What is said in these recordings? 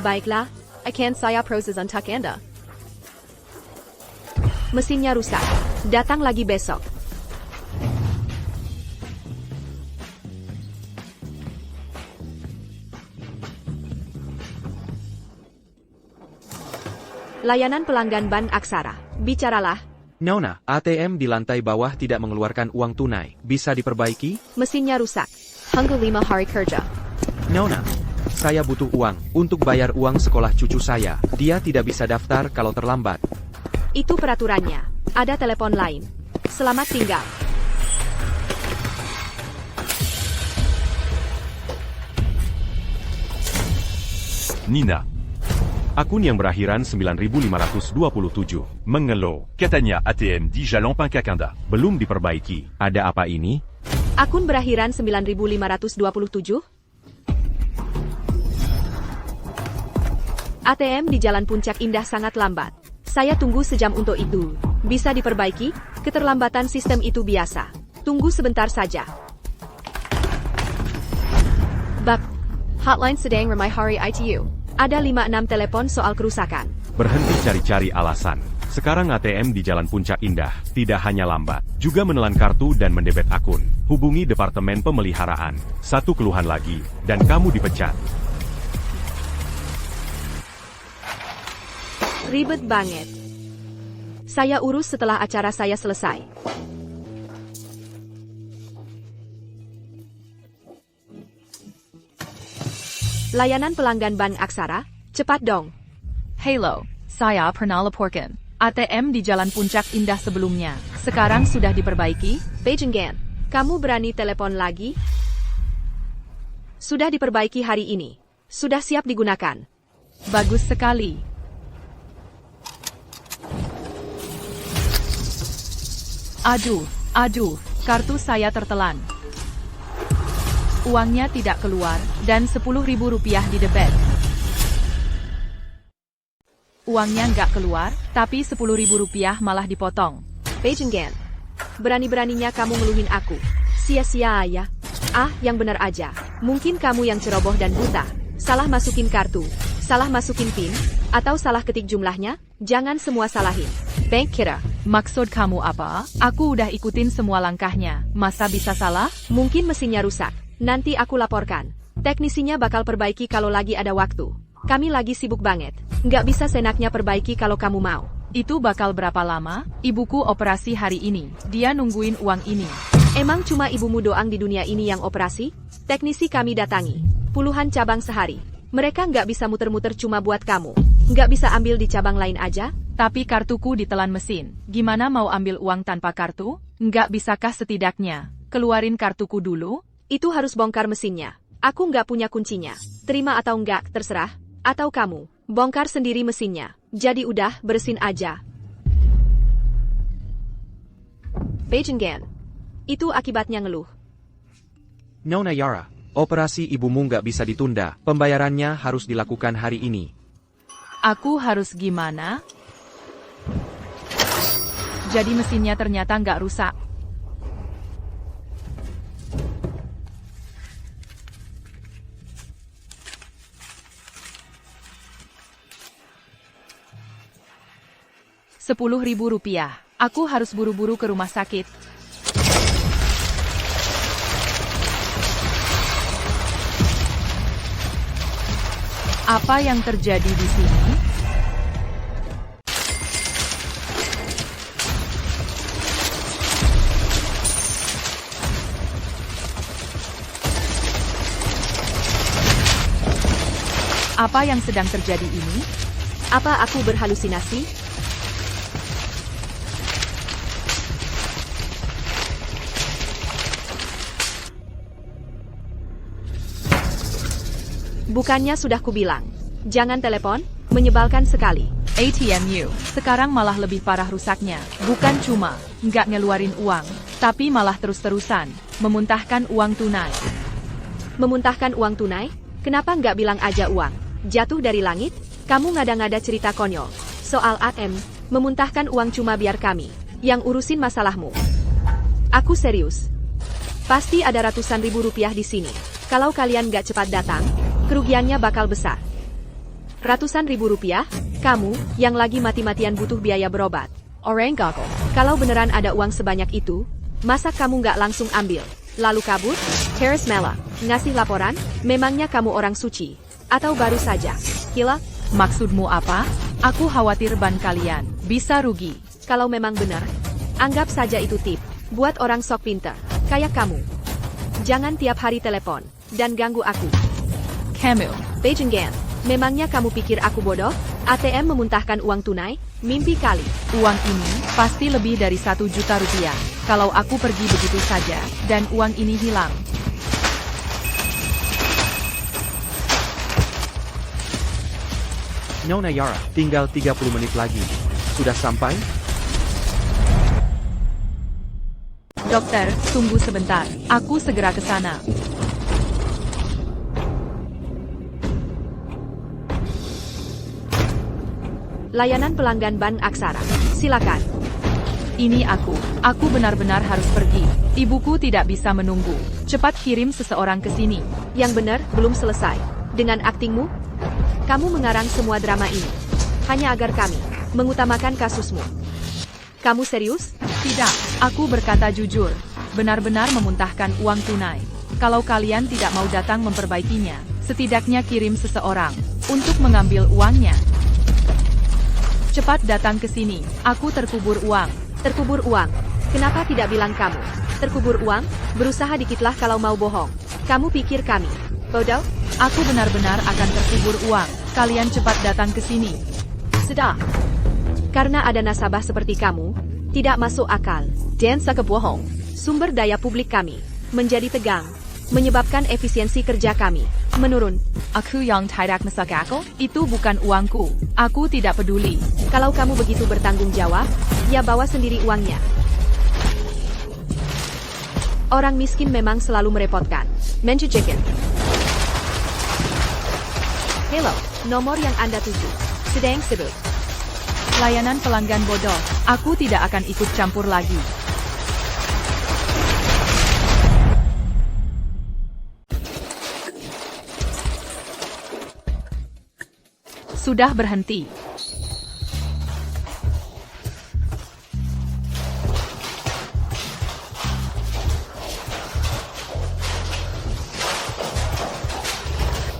Baiklah, akan saya proses untuk Anda. Mesinnya rusak. Datang lagi besok. Layanan pelanggan Bank Aksara. Bicaralah. Nona, ATM di lantai bawah tidak mengeluarkan uang tunai. Bisa diperbaiki? Mesinnya rusak. Tunggu 5 hari kerja. Nona, saya butuh uang untuk bayar uang sekolah cucu saya. Dia tidak bisa daftar kalau terlambat. Itu peraturannya. Ada telepon lain. Selamat tinggal. Nina. Akun yang berakhiran 9527 mengeluh. Katanya ATM di Jalan Pankakanda. Belum diperbaiki. Ada apa ini? Akun berakhiran 9527. ATM di Jalan Puncak Indah sangat lambat. Saya tunggu sejam untuk itu. Bisa diperbaiki? Keterlambatan sistem itu biasa. Tunggu sebentar saja. Bak. Hotline sedang ramai hari ITU. Ada 5-6 telepon soal kerusakan. Berhenti cari-cari alasan. Sekarang ATM di Jalan Puncak Indah tidak hanya lambat, juga menelan kartu dan mendebet akun. Hubungi Departemen Pemeliharaan. Satu keluhan lagi, dan kamu dipecat. Ribet banget. Saya urus setelah acara saya selesai. Layanan pelanggan Bank Aksara, cepat dong. Halo, saya pernah laporkan. ATM di Jalan Puncak Indah sebelumnya. Sekarang sudah diperbaiki? Beijinggan, kamu berani telepon lagi? Sudah diperbaiki hari ini. Sudah siap digunakan. Bagus sekali. Aduh, kartu saya tertelan. Uangnya tidak keluar, dan Rp10.000 didebet. Uangnya nggak keluar, tapi Rp10.000 malah dipotong. Beijinggan, berani-beraninya kamu ngeluhin aku. Sia-sia ya. Yang benar aja. Mungkin kamu yang ceroboh dan buta. Salah masukin kartu, salah masukin PIN, atau salah ketik jumlahnya. Jangan semua salahin. Bank kira. Maksud kamu apa? Aku udah ikutin semua langkahnya. Masa bisa salah? Mungkin mesinnya rusak. Nanti aku laporkan. Teknisinya bakal perbaiki kalau lagi ada waktu. Kami lagi sibuk banget. Nggak bisa senaknya perbaiki kalau kamu mau. Itu bakal berapa lama? Ibuku operasi hari ini. Dia nungguin uang ini. Emang cuma ibumu doang di dunia ini yang operasi? Teknisi kami datangi. Puluhan cabang sehari. Mereka nggak bisa muter-muter cuma buat kamu. Nggak bisa ambil di cabang lain aja? Tapi kartuku ditelan mesin. Gimana mau ambil uang tanpa kartu? Nggak bisakah setidaknya keluarin kartuku dulu? Itu harus bongkar mesinnya. Aku nggak punya kuncinya. Terima atau nggak, terserah. Atau kamu, bongkar sendiri mesinnya. Jadi udah, beresin aja. Beijinggan. Itu akibatnya ngeluh. Nona Yara, operasi ibumu nggak bisa ditunda. Pembayarannya harus dilakukan hari ini. Aku harus gimana? Jadi mesinnya ternyata nggak rusak. Rp10.000. Aku harus buru-buru ke rumah sakit. Apa yang terjadi di sini? Apa yang sedang terjadi ini? Apa aku berhalusinasi? Bukannya sudah kubilang. Jangan telepon, menyebalkan sekali. ATMU, sekarang malah lebih parah rusaknya. Bukan cuma nggak ngeluarin uang, tapi malah terus-terusan memuntahkan uang tunai. Memuntahkan uang tunai? Kenapa nggak bilang aja uang jatuh dari langit? Kamu ngada-ngada cerita konyol. Soal ATM, memuntahkan uang cuma biar kami yang urusin masalahmu. Aku serius. Pasti ada ratusan ribu rupiah di sini. Kalau kalian nggak cepat datang, kerugiannya bakal besar. Ratusan ribu rupiah? Kamu, yang lagi mati-matian butuh biaya berobat. Orang gagal. Kalau beneran ada uang sebanyak itu, masa kamu nggak langsung ambil, lalu kabur? Harris Mela, ngasih laporan? Memangnya kamu orang suci? Atau baru saja? Gila? Maksudmu apa? Aku khawatir ban kalian bisa rugi. Kalau memang benar, anggap saja itu tip. Buat orang sok pinter, kayak kamu. Jangan tiap hari telepon, dan ganggu aku. Camille, Beijinggan, memangnya kamu pikir aku bodoh? ATM memuntahkan uang tunai? Mimpi kali. uang ini pasti lebih dari 1 juta rupiah. Kalau aku pergi begitu saja, dan uang ini hilang. Nona Yara, tinggal 30 menit lagi. Sudah sampai? Dokter, tunggu sebentar. Aku segera ke sana. Layanan pelanggan Ban Aksara. Silakan. Ini aku. Aku benar-benar harus pergi. Ibuku tidak bisa menunggu. Cepat kirim seseorang ke sini. Yang benar, belum selesai. Dengan aktingmu, kamu mengarang semua drama ini. Hanya agar kami mengutamakan kasusmu. Kamu serius? Tidak, aku berkata jujur. Benar-benar memuntahkan uang tunai. Kalau kalian tidak mau datang memperbaikinya, setidaknya kirim seseorang untuk mengambil uangnya. Cepat datang ke sini. Aku terkubur uang. Terkubur uang. Kenapa tidak bilang kamu? Terkubur uang? Berusaha dikitlah kalau mau bohong. Kamu pikir kami bodoh? Aku benar-benar akan terkubur uang. Kalian cepat datang ke sini. Sudah. Karena ada nasabah seperti kamu, tidak masuk akal. Dan sekebohong. Sumber daya publik kami menjadi tegang, menyebabkan efisiensi kerja kami menurun. Aku yang tidak masuk akal? Itu bukan uangku. Aku tidak peduli. Kalau kamu begitu bertanggung jawab, ya bawa sendiri uangnya. Orang miskin memang selalu merepotkan. Mencucikan. Hello, nomor yang Anda tuju sedang sibuk. Layanan pelanggan bodoh. Aku tidak akan ikut campur lagi. Sudah berhenti.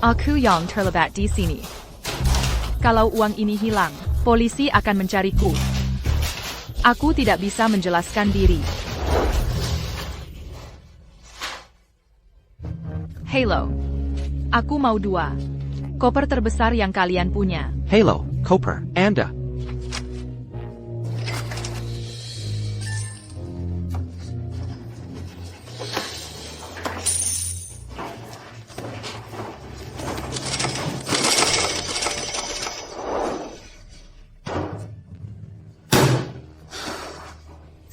Aku yang terlibat di sini. Kalau uang ini hilang, polisi akan mencariku. Aku tidak bisa menjelaskan diri. Halo. Aku mau 2 koper terbesar yang kalian punya. Halo, Cooper, Anda.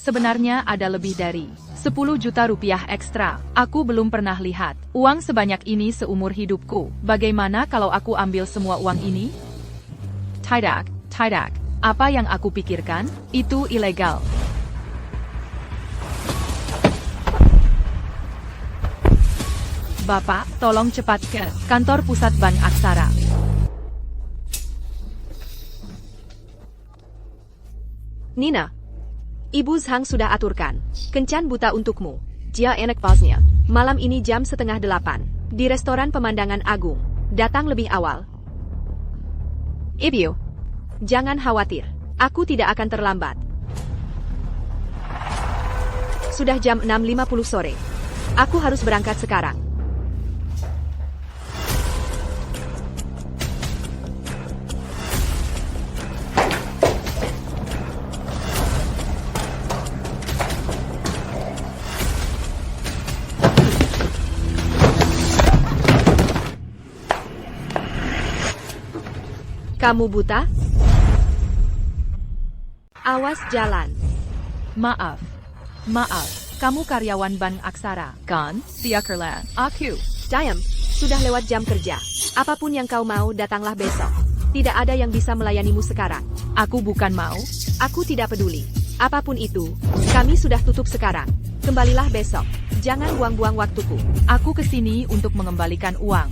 Sebenarnya ada lebih dari 10 juta rupiah ekstra. Aku belum pernah lihat uang sebanyak ini seumur hidupku. Bagaimana kalau aku ambil semua uang ini? Tidak. Apa yang aku pikirkan? Itu ilegal. Bapak, tolong cepat ke kantor pusat Ban Aksara. Nina, Ibu Zhang sudah aturkan kencan buta untukmu. Dia enak pasnya. Malam ini jam 7:30 di restoran Pemandangan Agung. Datang lebih awal. Ibu, jangan khawatir. Aku tidak akan terlambat. Sudah jam 6:50 sore. Aku harus berangkat sekarang. Kamu buta? Awas jalan. Maaf. Kamu karyawan Ban Aksara, kan? Siakerlah. Aku. Diam, sudah lewat jam kerja. Apapun yang kau mau, datanglah besok. Tidak ada yang bisa melayanimu sekarang. Aku bukan mau. Aku tidak peduli. Apapun itu, kami sudah tutup sekarang. Kembalilah besok. Jangan buang-buang waktuku. Aku kesini untuk mengembalikan uang.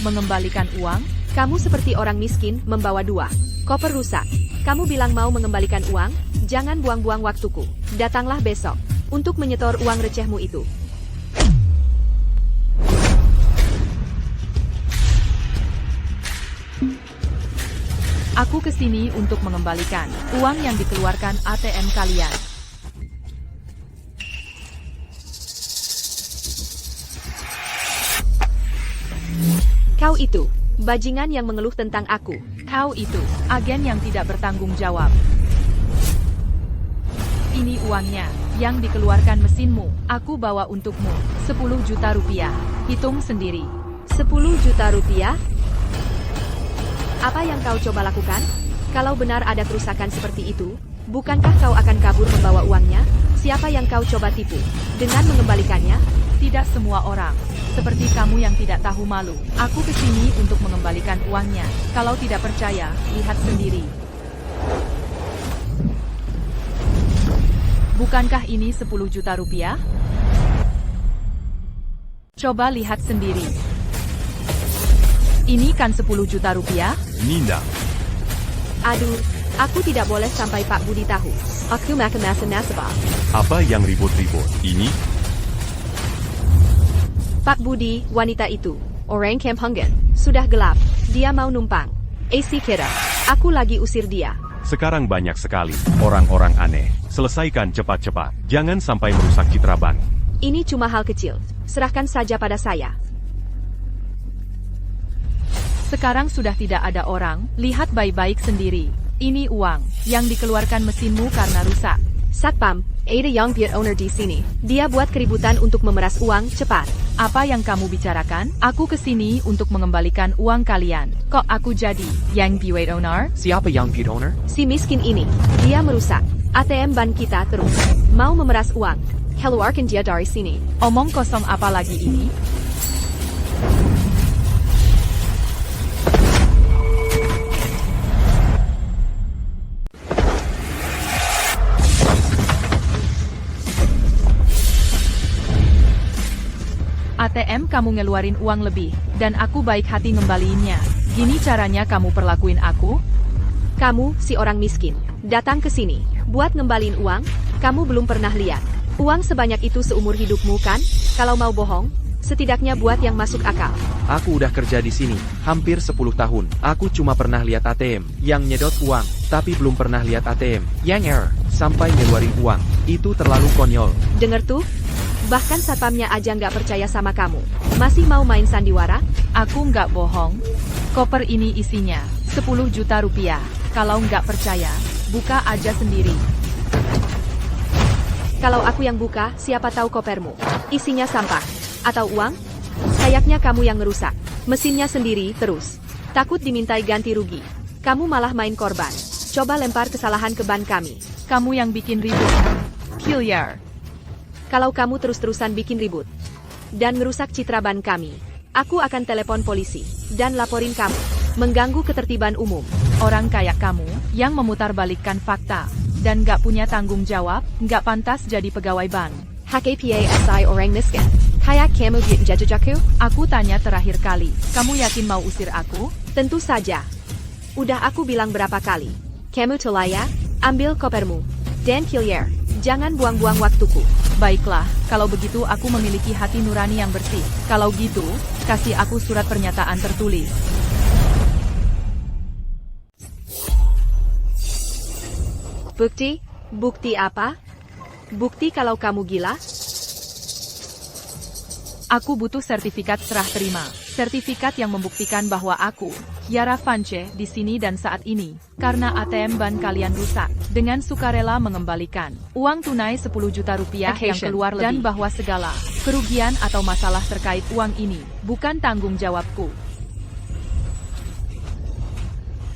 Mengembalikan uang? Kamu seperti orang miskin membawa 2 koper rusak. Kamu bilang mau mengembalikan uang? Jangan buang-buang waktuku. Datanglah besok untuk menyetor uang recehmu itu. Aku kesini untuk mengembalikan uang yang dikeluarkan ATM kalian. Kau itu, bajingan yang mengeluh tentang aku. Kau itu, agen yang tidak bertanggung jawab. Ini uangnya, yang dikeluarkan mesinmu. Aku bawa untukmu, 10 juta rupiah. Hitung sendiri. 10 juta rupiah? Apa yang kau coba lakukan? Kalau benar ada kerusakan seperti itu, bukankah kau akan kabur membawa uangnya? Siapa yang kau coba tipu? Dengan mengembalikannya? Tidak semua orang seperti kamu yang tidak tahu malu. Aku kesini untuk mengembalikan uangnya. Kalau tidak percaya, lihat sendiri. Bukankah ini 10 juta rupiah? Coba lihat sendiri. Ini kan 10 juta rupiah? Nina, Aduh, aku tidak boleh sampai Pak Budi tahu. Aku makan nasabah. Apa yang ribut-ribut? Ini? Pak Budi, wanita itu, orang Kampungan, sudah gelap. Dia mau numpang. AC kira, aku lagi usir dia. Sekarang banyak sekali orang-orang aneh. Selesaikan cepat-cepat. Jangan sampai merusak citra bank. Ini cuma hal kecil. Serahkan saja pada saya. Sekarang sudah tidak ada orang. Lihat baik-baik sendiri. Ini uang yang dikeluarkan mesinmu karena rusak. Satpam, ada yang biar owner di sini. Dia buat keributan untuk memeras uang cepat. Apa yang kamu bicarakan? Aku kesini untuk mengembalikan uang kalian. Kok aku jadi yang buat owner? Siapa yang pit owner? Si miskin ini, dia merusak ATM ban kita terus. Mau memeras uang. Keluarkan dia dari sini. Omong kosong apa lagi ini? ATM kamu ngeluarin uang lebih, dan aku baik hati ngembaliinnya. Gini caranya kamu perlakuin aku? Kamu, si orang miskin, datang ke sini, buat ngembalin uang, kamu belum pernah lihat. Uang sebanyak itu seumur hidupmu kan? Kalau mau bohong, setidaknya buat yang masuk akal. Aku udah kerja di sini, hampir 10 tahun. Aku cuma pernah lihat ATM, yang nyedot uang, tapi belum pernah lihat ATM, yang error, sampai ngeluarin uang. Itu terlalu konyol. Dengar tuh? Bahkan satpamnya aja nggak percaya sama kamu. Masih mau main sandiwara? Aku nggak bohong. Koper ini isinya 10 juta rupiah. Kalau nggak percaya, buka aja sendiri. Kalau aku yang buka, siapa tahu kopermu isinya sampah atau uang? Kayaknya kamu yang ngerusak mesinnya sendiri terus. Takut dimintai ganti rugi. Kamu malah main korban. Coba lempar kesalahan ke ban kami. Kamu yang bikin ribut. Killer. Kalau kamu terus-terusan bikin ribut dan ngerusak citra ban kami, aku akan telepon polisi dan laporin kamu mengganggu ketertiban umum. Orang kayak kamu yang memutarbalikkan fakta dan nggak punya tanggung jawab, nggak pantas jadi pegawai ban. HKPASI orang miskin. Kayak kamu bikin jajajaku? Aku tanya terakhir kali, kamu yakin mau usir aku? Tentu saja. Udah aku bilang berapa kali. Kamu telaya, ambil kopermu. Dan killer, jangan buang-buang waktuku. Baiklah, kalau begitu aku memiliki hati nurani yang bersih. Kalau gitu, kasih aku surat pernyataan tertulis. Bukti? Bukti apa? Bukti kalau kamu gila? Aku butuh sertifikat serah terima. Sertifikat yang membuktikan bahwa aku, Yara Vance, di sini dan saat ini, karena ATM ban kalian rusak, dengan sukarela mengembalikan uang tunai 10 juta rupiah yang keluar dan bahwa segala kerugian atau masalah terkait uang ini bukan tanggung jawabku.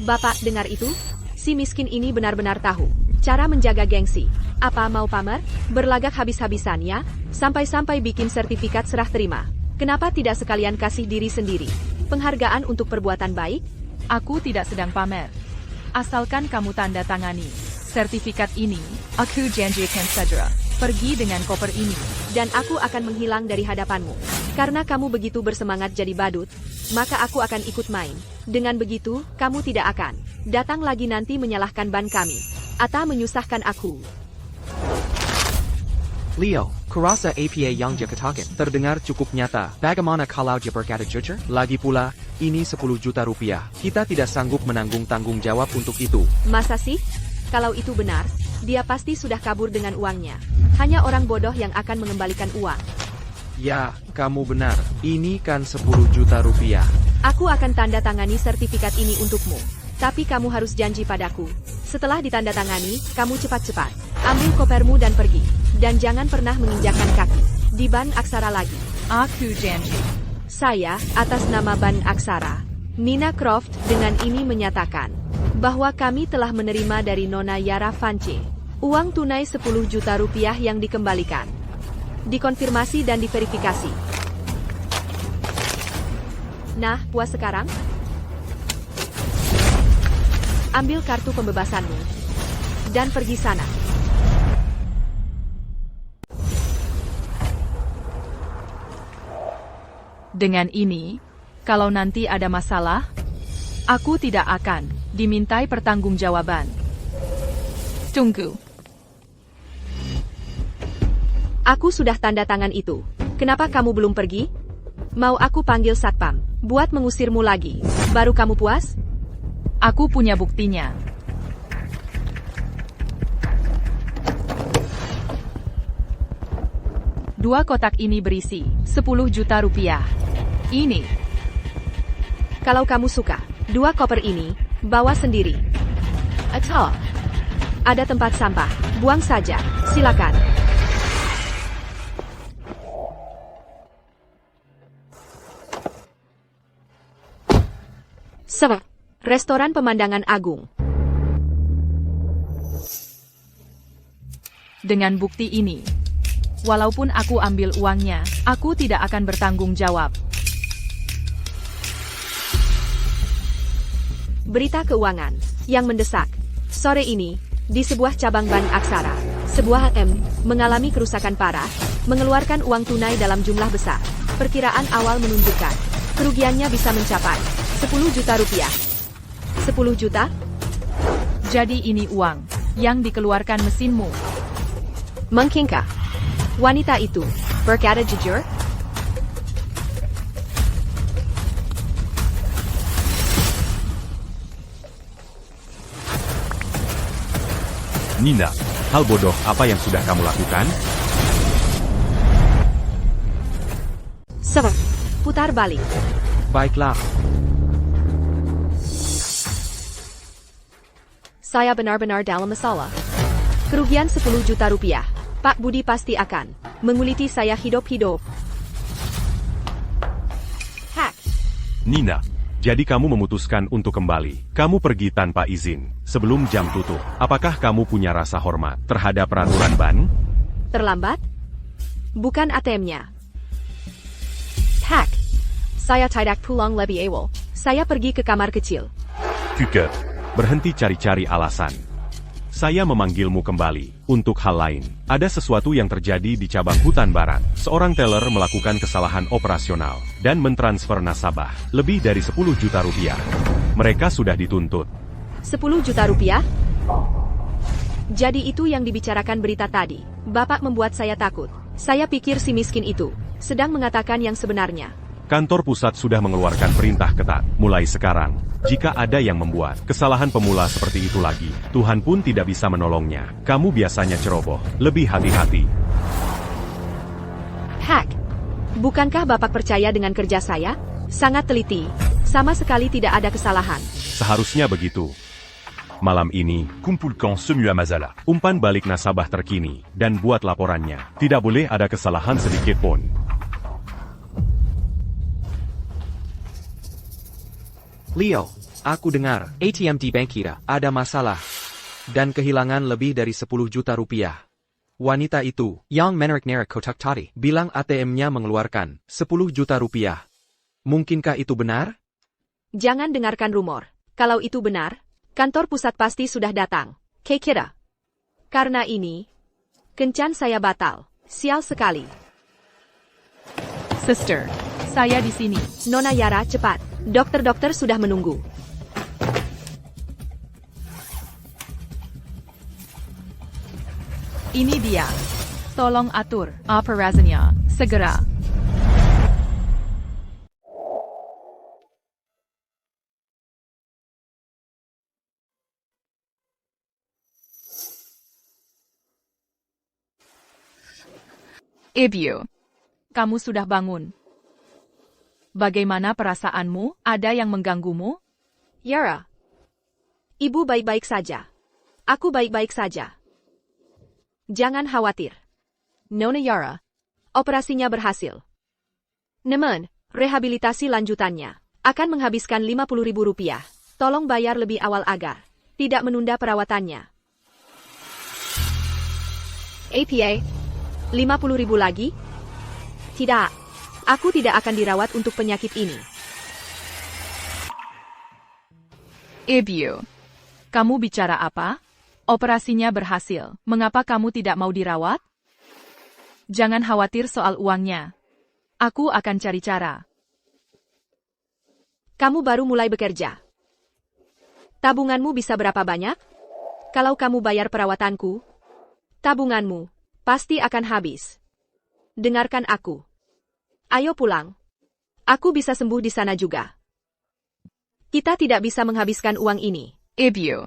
Bapak dengar itu? Si miskin ini benar-benar tahu cara menjaga gengsi. Apa mau pamer? Berlagak habis-habisan ya? Sampai-sampai bikin sertifikat serah terima. Kenapa tidak sekalian kasih diri sendiri penghargaan untuk perbuatan baik? Aku tidak sedang pamer. Asalkan kamu tanda tangani sertifikat ini, aku janjikan segera Pergi dengan koper ini. Dan aku akan menghilang dari hadapanmu. Karena kamu begitu bersemangat jadi badut, maka aku akan ikut main. Dengan begitu, kamu tidak akan datang lagi nanti menyalahkan ban kami. Atau menyusahkan aku. Leo, kurasa apa yang dia katakan terdengar cukup nyata. Bagaimana kalau dia berkata jujur? Lagi pula, ini 10 juta rupiah. Kita tidak sanggup menanggung tanggung jawab untuk itu. Masa sih? Kalau itu benar, dia pasti sudah kabur dengan uangnya. Hanya orang bodoh yang akan mengembalikan uang. Ya, kamu benar. Ini kan 10 juta rupiah. Aku akan tanda tangani sertifikat ini untukmu. Tapi kamu harus janji padaku. Setelah ditandatangani, kamu cepat-cepat ambil kopermu dan pergi. Dan jangan pernah menginjakkan kaki di Ban Aksara lagi. Aku janji. Saya, atas nama Ban Aksara, Nina Croft, dengan ini menyatakan bahwa kami telah menerima dari Nona Yara Vance uang tunai 10 juta rupiah yang dikembalikan, dikonfirmasi dan diverifikasi. Nah, puas sekarang? Ambil kartu pembebasanmu dan pergi sana. Dengan ini, kalau nanti ada masalah, aku tidak akan dimintai pertanggungjawaban. Tunggu. Aku sudah tanda tangan itu. Kenapa kamu belum pergi? Mau aku panggil satpam buat mengusirmu lagi, baru kamu puas? Aku punya buktinya. Dua kotak ini berisi 10 juta rupiah. Ini. Kalau kamu suka, 2 koper ini, bawa sendiri. Atau ada tempat sampah, buang saja, silakan. Restoran Pemandangan Agung. Dengan bukti ini, walaupun aku ambil uangnya, aku tidak akan bertanggung jawab. Berita keuangan yang mendesak. Sore ini, di sebuah cabang Ban Aksara, sebuah ATM mengalami kerusakan parah, mengeluarkan uang tunai dalam jumlah besar. Perkiraan awal menunjukkan kerugiannya bisa mencapai 10 juta rupiah. 10 juta? Jadi ini uang yang dikeluarkan mesinmu. Mungkinkah wanita itu berkata jujur? Nina, hal bodoh apa yang sudah kamu lakukan? Putar balik. Baiklah. Saya benar-benar dalam masalah. Kerugian 10 juta rupiah. Pak Budi pasti akan menguliti saya hidup-hidup. Hack. Nina, jadi kamu memutuskan untuk kembali. Kamu pergi tanpa izin, sebelum jam tutup. Apakah kamu punya rasa hormat terhadap peraturan ban? Terlambat? Bukan ATM-nya. Hack. Saya tidak pulang lebih awal. Saya pergi ke kamar kecil. Kuke, berhenti cari-cari alasan. Saya memanggilmu kembali untuk hal lain. Ada sesuatu yang terjadi di cabang hutan barat. Seorang teller melakukan kesalahan operasional dan mentransfer nasabah lebih dari 10 juta rupiah. Mereka sudah dituntut. 10 juta rupiah? Jadi itu yang dibicarakan berita tadi. Bapak membuat saya takut. Saya pikir si miskin itu sedang mengatakan yang sebenarnya. Kantor pusat sudah mengeluarkan perintah ketat. Mulai sekarang, jika ada yang membuat kesalahan pemula seperti itu lagi, Tuhan pun tidak bisa menolongnya. Kamu biasanya ceroboh. Lebih hati-hati. Hack. Bukankah Bapak percaya dengan kerja saya? Sangat teliti. Sama sekali tidak ada kesalahan. Seharusnya begitu. Malam ini, Kumpulkan semua masalah. umpan balik nasabah terkini, dan buat laporannya. Tidak boleh ada kesalahan sedikit pun. Leo, aku dengar ATM di bank kita ada masalah dan kehilangan lebih dari 10 juta rupiah. Wanita itu, yang menarik-narik kotak tadi, bilang ATM-nya mengeluarkan 10 juta rupiah. Mungkinkah itu benar? Jangan dengarkan rumor. Kalau itu benar, kantor pusat pasti sudah datang. Ke kita. Karena ini, Kencan saya batal. Sial sekali. Sister, saya di sini. Nona Yara, cepat. Dokter-dokter sudah menunggu. Ini dia. Tolong atur operasinya, segera. Ibu, kamu sudah bangun. Bagaimana perasaanmu? Ada yang mengganggumu? Yara. Ibu baik-baik saja. Aku baik-baik saja. Jangan khawatir. Nona Yara. Operasinya berhasil. Namun, rehabilitasi lanjutannya akan menghabiskan Rp50.000. Tolong bayar lebih awal agar tidak menunda perawatannya. APA, 50.000 lagi? Tidak. Aku tidak akan dirawat untuk penyakit ini. Ibu, kamu bicara apa? Operasinya berhasil. Mengapa kamu tidak mau dirawat? Jangan khawatir soal uangnya. Aku akan cari cara. Kamu baru mulai bekerja. Tabunganmu bisa berapa banyak? Kalau kamu bayar perawatanku, tabunganmu pasti akan habis. Dengarkan aku. Ayo pulang. Aku bisa sembuh di sana juga. Kita tidak bisa menghabiskan uang ini. Ibu,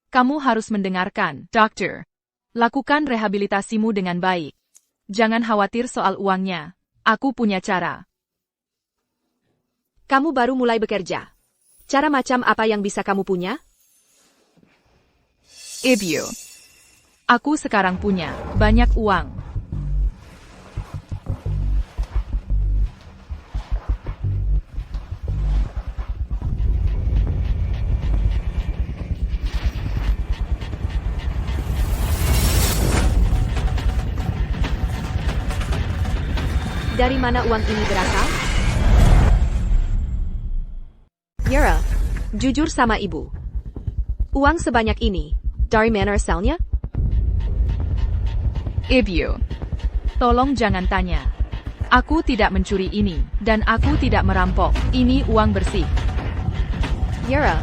kamu harus mendengarkan, dokter. Lakukan rehabilitasimu dengan baik. Jangan khawatir soal uangnya. Aku punya cara. Kamu baru mulai bekerja. Cara macam apa yang bisa kamu punya? Ibu, aku sekarang punya banyak uang. Dari mana uang ini berasal? Yara, jujur sama ibu. Uang sebanyak ini, dari mana asalnya? Ibu, tolong jangan tanya. Aku tidak mencuri ini, dan aku tidak merampok. Ini uang bersih. Yara,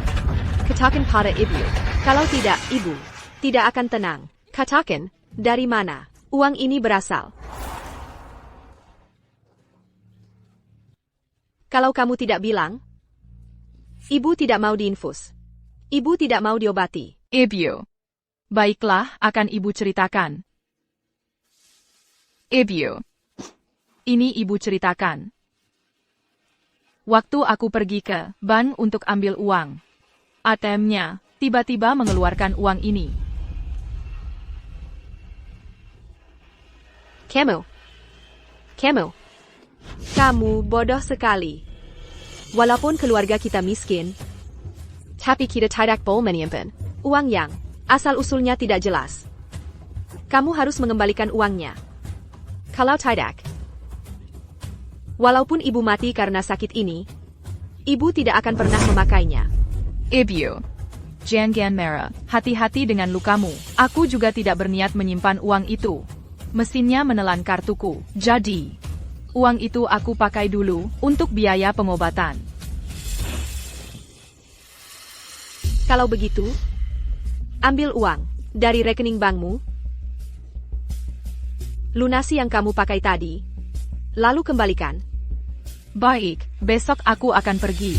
katakan pada ibu. Kalau tidak, ibu tidak akan tenang. Katakan, dari mana uang ini berasal? Kalau kamu tidak bilang, ibu tidak mau diinfus. Ibu tidak mau diobati. Ibu, baiklah akan ibu ceritakan. Ibu, ini ibu ceritakan. Waktu aku pergi ke bank untuk ambil uang, ATM-nya tiba-tiba mengeluarkan uang ini. Kamu bodoh sekali. Walaupun keluarga kita miskin, tapi kita tidak boleh menyimpan uang yang asal-usulnya tidak jelas. Kamu harus mengembalikan uangnya. Kalau tidak, walaupun ibu mati karena sakit ini, ibu tidak akan pernah memakainya. Ibu, jangan marah. Hati-hati dengan lukamu. Aku juga tidak berniat menyimpan uang itu. Mesinnya menelan kartuku. Jadi, uang itu aku pakai dulu untuk biaya pengobatan. Kalau begitu, ambil uang dari rekening bankmu, lunasi yang kamu pakai tadi, lalu kembalikan. Baik, besok aku akan pergi.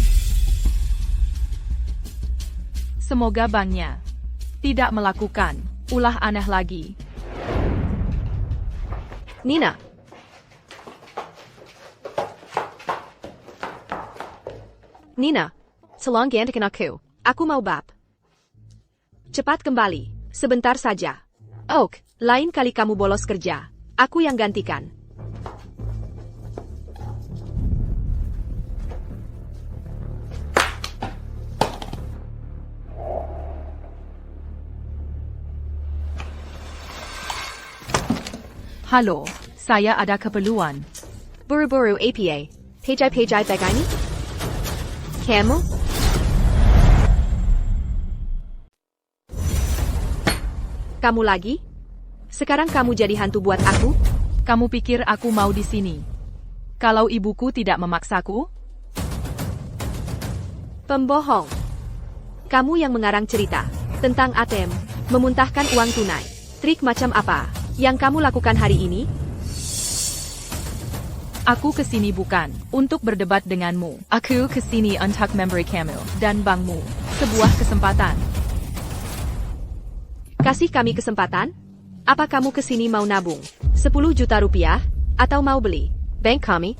Semoga banknya tidak melakukan ulah aneh lagi. Nina. Nina, tolong gantikan aku. Aku mau bab. Cepat kembali, sebentar saja. Oak, lain kali kamu bolos kerja. Aku yang gantikan. Halo, saya ada keperluan. Buru-buru APA. Pejai-pejai begini? Kamu? Kamu lagi? Sekarang kamu jadi hantu buat aku? Kamu pikir aku mau di sini? Kalau ibuku tidak memaksaku? Pembohong. Kamu yang mengarang cerita tentang ATM, memuntahkan uang tunai. Trik macam apa yang kamu lakukan hari ini? Aku kesini bukan untuk berdebat denganmu. Aku kesini untuk memberi kamu dan bankmu sebuah kesempatan. Kasih kami kesempatan? Apa kamu kesini mau nabung 10 juta rupiah atau mau beli bank kami?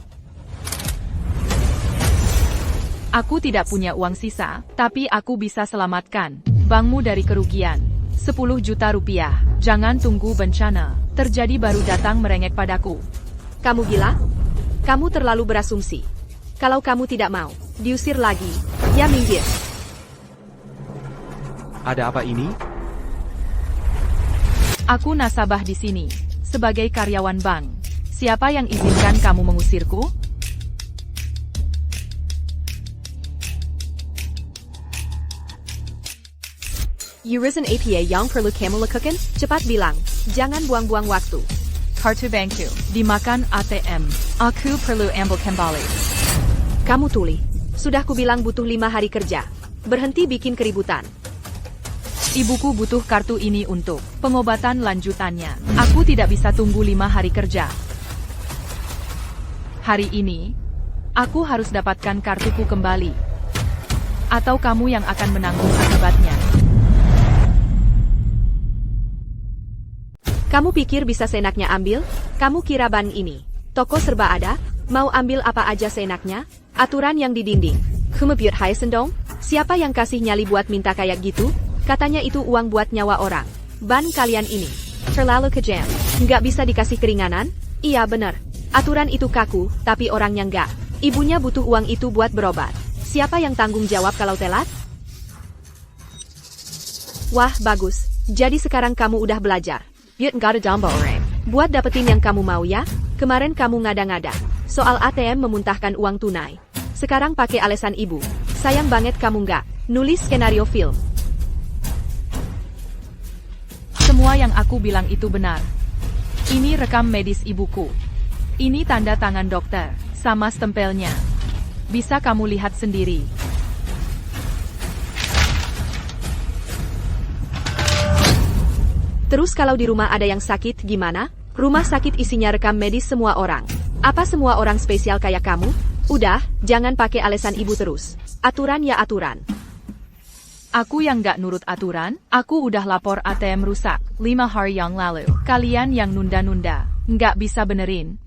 Aku tidak punya uang sisa, tapi aku bisa selamatkan bankmu dari kerugian 10 juta rupiah. Jangan tunggu bencana terjadi baru datang merengek padaku. Kamu gila? Kamu terlalu berasumsi. Kalau kamu tidak mau diusir lagi, ya minggir. Ada apa ini? Aku nasabah di sini sebagai karyawan bank. Siapa yang izinkan kamu mengusirku? Urisan APA yang perlu kamu lakukan? Cepat bilang, jangan buang-buang waktu. Kartu bankku dimakan ATM. Aku perlu ambil kembali. Kamu tuli. Sudah kubilang butuh 5 hari kerja. Berhenti bikin keributan. Ibuku butuh kartu ini untuk pengobatan lanjutannya. Aku tidak bisa tunggu 5 hari kerja. Hari ini, aku harus dapatkan kartuku kembali. Atau kamu yang akan menanggung akibatnya. Kamu pikir bisa seenaknya ambil? Kamu kira bank ini toko serba ada? Mau ambil apa aja seenaknya? Aturan yang di dinding. Kumebyut Haesendong? Siapa yang kasih nyali buat minta kayak gitu? Katanya itu uang buat nyawa orang. Ban kalian ini terlalu kejam. Nggak bisa dikasih keringanan? Iya bener. Aturan itu kaku, tapi orangnya nggak. Ibunya butuh uang itu buat berobat. Siapa yang tanggung jawab kalau telat? Wah, bagus. Jadi sekarang kamu udah belajar. Yut nggak ada jamba orang. Buat dapetin yang kamu mau ya. Kemarin kamu ngada-ngada soal ATM memuntahkan uang tunai. Sekarang pakai alasan ibu. Sayang banget kamu nggak nulis skenario film. Semua yang aku bilang itu benar. Ini rekam medis ibuku. Ini tanda tangan dokter, sama stempelnya. Bisa kamu lihat sendiri. Terus kalau di rumah ada yang sakit gimana? Rumah sakit isinya rekam medis semua orang. Apa semua orang spesial kayak kamu? Udah, jangan pakai alasan ibu terus. Aturan ya aturan. Aku yang gak nurut aturan, aku udah lapor ATM rusak 5 hari yang lalu. Kalian yang nunda-nunda, gak bisa benerin.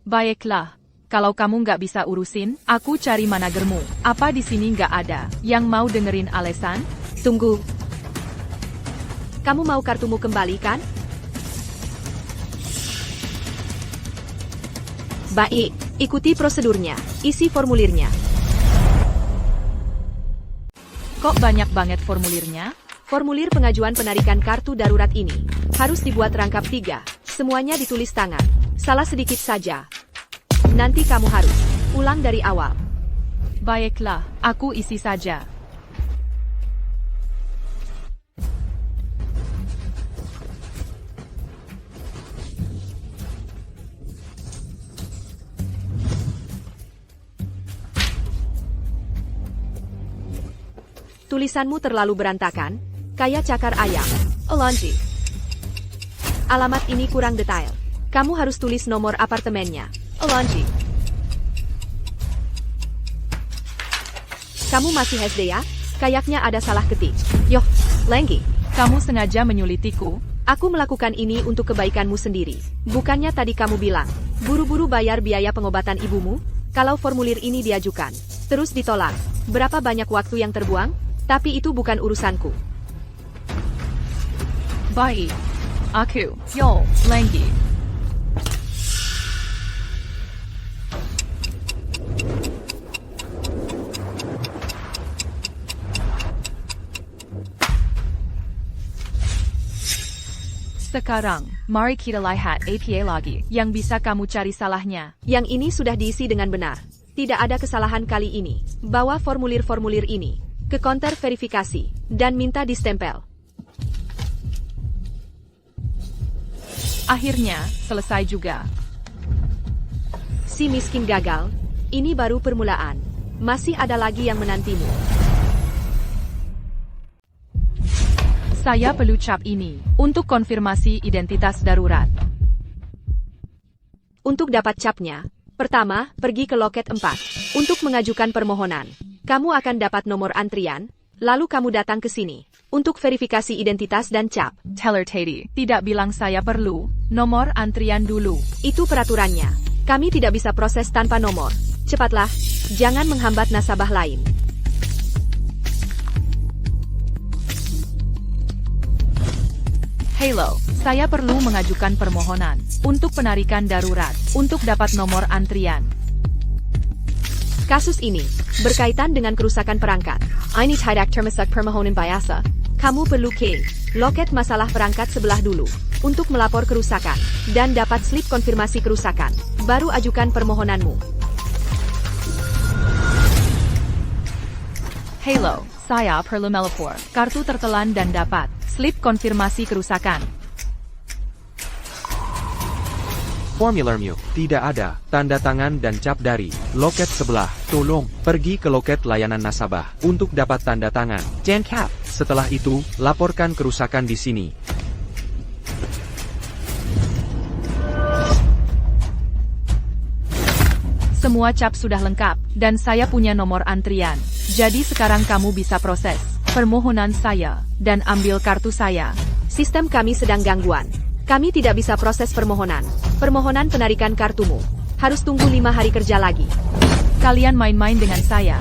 Baiklah, kalau kamu gak bisa urusin, aku cari managermu. Apa di sini gak ada yang mau dengerin alasan? Tunggu. Kamu mau kartumu kembali kan? Baik, ikuti prosedurnya. Isi formulirnya. Kok banyak banget formulirnya? Formulir pengajuan penarikan kartu darurat ini harus dibuat rangkap 3. Semuanya ditulis tangan. Salah sedikit saja. Nanti kamu harus ulang dari awal. Baiklah, aku isi saja. Tulisanmu terlalu berantakan, kayak cakar ayam. Alonji. Alamat ini kurang detail. Kamu harus tulis nomor apartemennya. Alonji. Kamu masih SD ya? Kayaknya ada salah ketik. Yoh, Lenggi. Kamu sengaja menyulitiku? Aku melakukan ini untuk kebaikanmu sendiri. Bukannya tadi kamu bilang, buru-buru bayar biaya pengobatan ibumu? Kalau formulir ini diajukan, terus ditolak, berapa banyak waktu yang terbuang? Tapi itu bukan urusanku. Baik. Aku, Yo, Lenggi. Sekarang, mari kita lihat APA lagi yang bisa kamu cari salahnya. Yang ini sudah diisi dengan benar. Tidak ada kesalahan kali ini. Bawa formulir-formulir ini ke konter verifikasi dan minta distempel. Akhirnya, selesai juga. Si miskin gagal. Ini baru permulaan. Masih ada lagi yang menantimu. Saya perlu cap ini untuk konfirmasi identitas darurat. Untuk dapat capnya, pertama, pergi ke loket 4. Untuk mengajukan permohonan, kamu akan dapat nomor antrian, lalu kamu datang ke sini untuk verifikasi identitas dan cap. Teller Teddy tidak bilang saya perlu nomor antrian dulu. Itu peraturannya. Kami tidak bisa proses tanpa nomor. Cepatlah, jangan menghambat nasabah lain. Halo, saya perlu mengajukan permohonan untuk penarikan darurat untuk dapat nomor antrian. Kasus ini berkaitan dengan kerusakan perangkat. Ini tidak termasuk permohonan biasa. Kamu perlu ke loket masalah perangkat sebelah dulu untuk melapor kerusakan dan dapat slip konfirmasi kerusakan. Baru ajukan permohonanmu. Halo, saya perlu melapor kartu tertelan dan dapat slip konfirmasi kerusakan. Formularmu tidak ada tanda tangan dan cap dari loket sebelah. Tolong pergi ke loket layanan nasabah untuk dapat tanda tangan dan cap. Setelah itu, laporkan kerusakan di sini. Semua cap sudah lengkap dan saya punya nomor antrian. Jadi sekarang kamu bisa proses permohonan saya dan ambil kartu saya. Sistem kami sedang gangguan. Kami tidak bisa proses permohonan. Permohonan penarikan kartumu harus tunggu 5 hari kerja lagi. Kalian main-main dengan saya.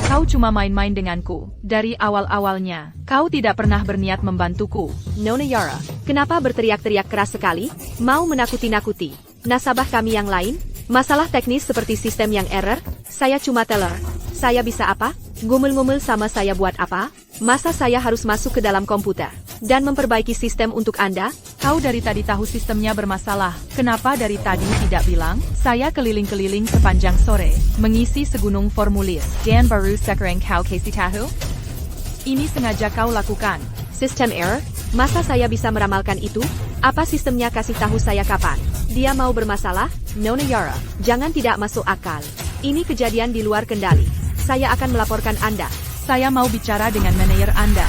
Kau cuma main-main denganku. Dari awal-awalnya, kau tidak pernah berniat membantuku. Nona Yara, kenapa berteriak-teriak keras sekali? Mau menakuti-nakuti nasabah kami yang lain? Masalah teknis seperti sistem yang error? Saya cuma teller. Saya bisa apa? Ngumel-ngumel sama saya buat apa? Masa saya harus masuk ke dalam komputer dan memperbaiki sistem untuk Anda? Kau dari tadi tahu sistemnya bermasalah. Kenapa dari tadi tidak bilang? Saya keliling-keliling sepanjang sore, mengisi segunung formulir. Dan baru sekarang kau kasih tahu? Ini sengaja kau lakukan. Sistem error? Masa saya bisa meramalkan itu? Apa sistemnya kasih tahu saya kapan dia mau bermasalah? Nona Yara, jangan tidak masuk akal. Ini kejadian di luar kendali. Saya akan melaporkan Anda. Saya mau bicara dengan manajer Anda.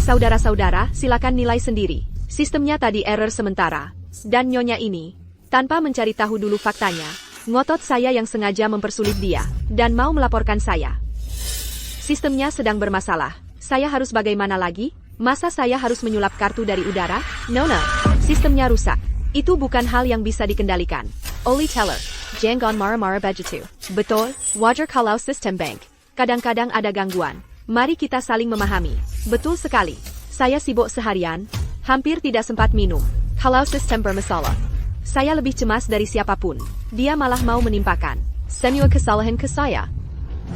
Saudara-saudara, silakan nilai sendiri. Sistemnya tadi error sementara. Dan nyonya ini, tanpa mencari tahu dulu faktanya, ngotot saya yang sengaja mempersulit dia, dan mau melaporkan saya. Sistemnya sedang bermasalah. Saya harus bagaimana lagi? Masa saya harus menyulap kartu dari udara? Nona, sistemnya rusak. Itu bukan hal yang bisa dikendalikan. Oli teller, jangan marah-marah begitu. Betul, wajar kalau sistem bank kadang-kadang ada gangguan. Mari kita saling memahami. Betul sekali. Saya sibuk seharian, hampir tidak sempat minum. Kalau sistem bermasalah, saya lebih cemas dari siapapun. Dia malah mau menimpakan semua kesalahan ke saya.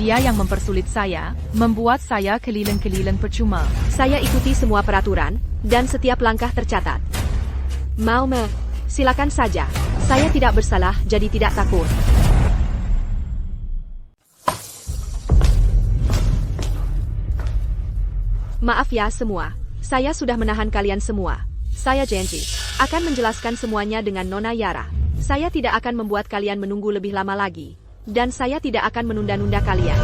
Dia yang mempersulit saya, membuat saya keliling-keliling percuma. Saya ikuti semua peraturan, dan setiap langkah tercatat. Silakan saja. Saya tidak bersalah, jadi tidak takut. Maaf ya semua. Saya sudah menahan kalian semua. Saya janji akan menjelaskan semuanya dengan Nona Yara. Saya tidak akan membuat kalian menunggu lebih lama lagi. Dan saya tidak akan menunda-nunda kalian.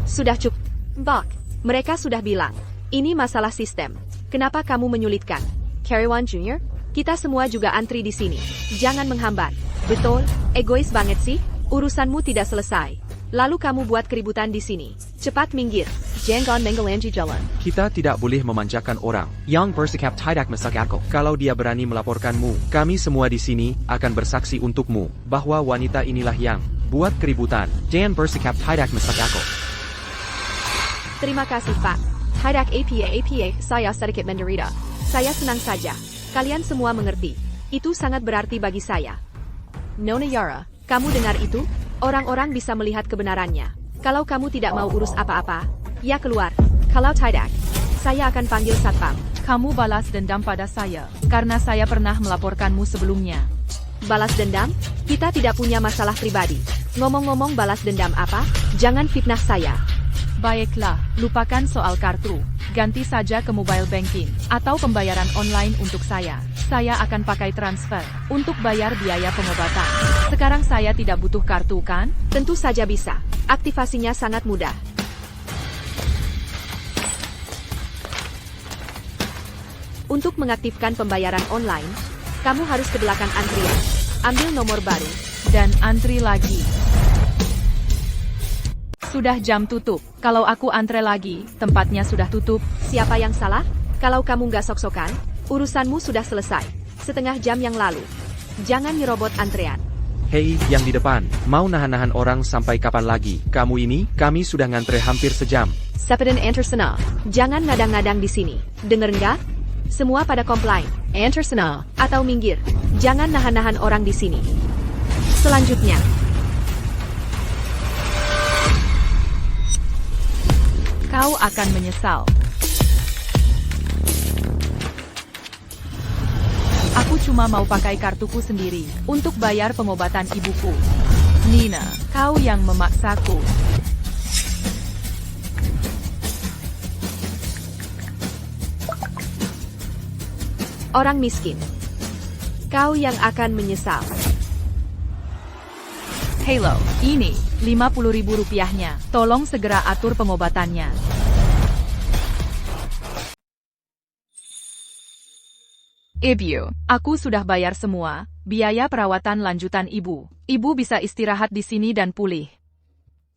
Sudah cukup. Bok, mereka sudah bilang. Ini masalah sistem. Kenapa kamu menyulitkan? Carry-One Jr., kita semua juga antri di sini. Jangan menghambat. Betul, egois banget sih. Urusanmu tidak selesai. Lalu kamu buat keributan di sini. Cepat minggir. Jangan menggelanji jalan. Kita tidak boleh memanjakan orang yang bersikap tidak masuk akal. Kalau dia berani melaporkanmu, kami semua di sini akan bersaksi untukmu bahwa wanita inilah yang buat keributan dan bersikap tidak masuk akal. Terima kasih Pak. Tidak apa, saya sedikit menderita. Saya senang saja. Kalian semua mengerti. Itu sangat berarti bagi saya. Nona Yara, kamu dengar itu? Orang-orang bisa melihat kebenarannya. Kalau kamu tidak mau urus apa-apa, ya keluar. Kalau tidak, saya akan panggil satpam. Kamu balas dendam pada saya, karena saya pernah melaporkanmu sebelumnya. Balas dendam? Kita tidak punya masalah pribadi. Ngomong-ngomong balas dendam apa? Jangan fitnah saya. Baiklah, lupakan soal kartu. Ganti saja ke mobile banking atau pembayaran online untuk saya. Saya akan pakai transfer untuk bayar biaya pengobatan. Sekarang saya tidak butuh kartu, kan? Tentu saja bisa. Aktivasinya sangat mudah. Untuk mengaktifkan pembayaran online, kamu harus ke belakang antrian. Ambil nomor baru, Dan antri lagi. Sudah jam tutup. Kalau aku antre lagi, tempatnya sudah tutup. Siapa yang salah? Kalau kamu nggak sok-sokan, urusanmu sudah selesai. Setengah jam yang lalu. Jangan nyerobot antrean. Hei, yang di depan, mau nahan-nahan orang sampai kapan lagi? Kamu ini, kami sudah ngantre hampir sejam. Sepeden enter sana. Jangan ngadang-ngadang di sini. Dengar nggak? Semua pada komplain. Enter sana. Atau minggir. Jangan nahan-nahan orang di sini. Selanjutnya. Kau akan menyesal. Aku cuma mau pakai kartuku sendiri untuk bayar pengobatan ibuku. Nina, kau yang memaksaku. Orang miskin. Kau yang akan menyesal. Halo, ini 50.000 rupiahnya. Tolong segera atur pengobatannya. Ibu, aku sudah bayar semua biaya perawatan lanjutan ibu. Ibu bisa istirahat di sini dan pulih.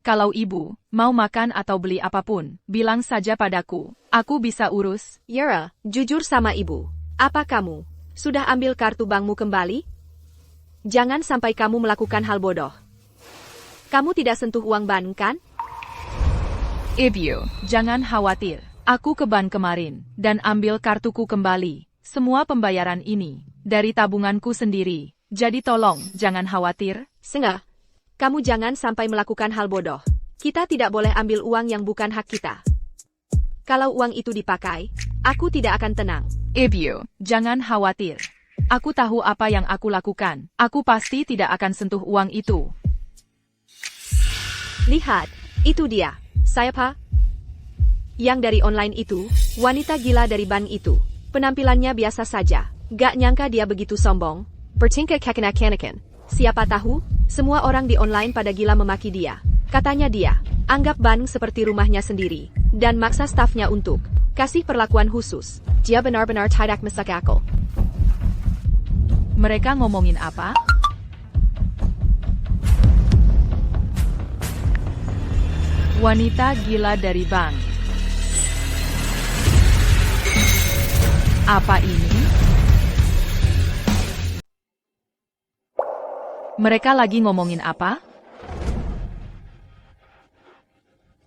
Kalau ibu mau makan atau beli apapun, bilang saja padaku. Aku bisa urus. Yara, jujur sama ibu. Apa kamu sudah ambil kartu bankmu kembali? Jangan sampai kamu melakukan hal bodoh. Kamu tidak sentuh uang bank, kan? Ibu, jangan khawatir. Aku ke bank kemarin dan ambil kartuku kembali. Semua pembayaran ini dari tabunganku sendiri. Jadi tolong, jangan khawatir. Sengah, kamu jangan sampai melakukan hal bodoh. Kita tidak boleh ambil uang yang bukan hak kita. Kalau uang itu dipakai, aku tidak akan tenang. Ibu, jangan khawatir. Aku tahu apa yang aku lakukan. Aku pasti tidak akan sentuh uang itu. Lihat, itu dia. Siapa? Yang dari online itu, wanita gila dari bank itu. Penampilannya biasa saja. Gak nyangka dia begitu sombong. Bertingkah kekanak-kanakan. Siapa tahu, semua orang di online pada gila memaki dia. Katanya dia, anggap bank seperti rumahnya sendiri. Dan maksa stafnya untuk kasih perlakuan khusus. Dia benar-benar tidak masuk akal. Mereka ngomongin apa? Wanita gila dari bank. Apa ini? Mereka lagi ngomongin apa?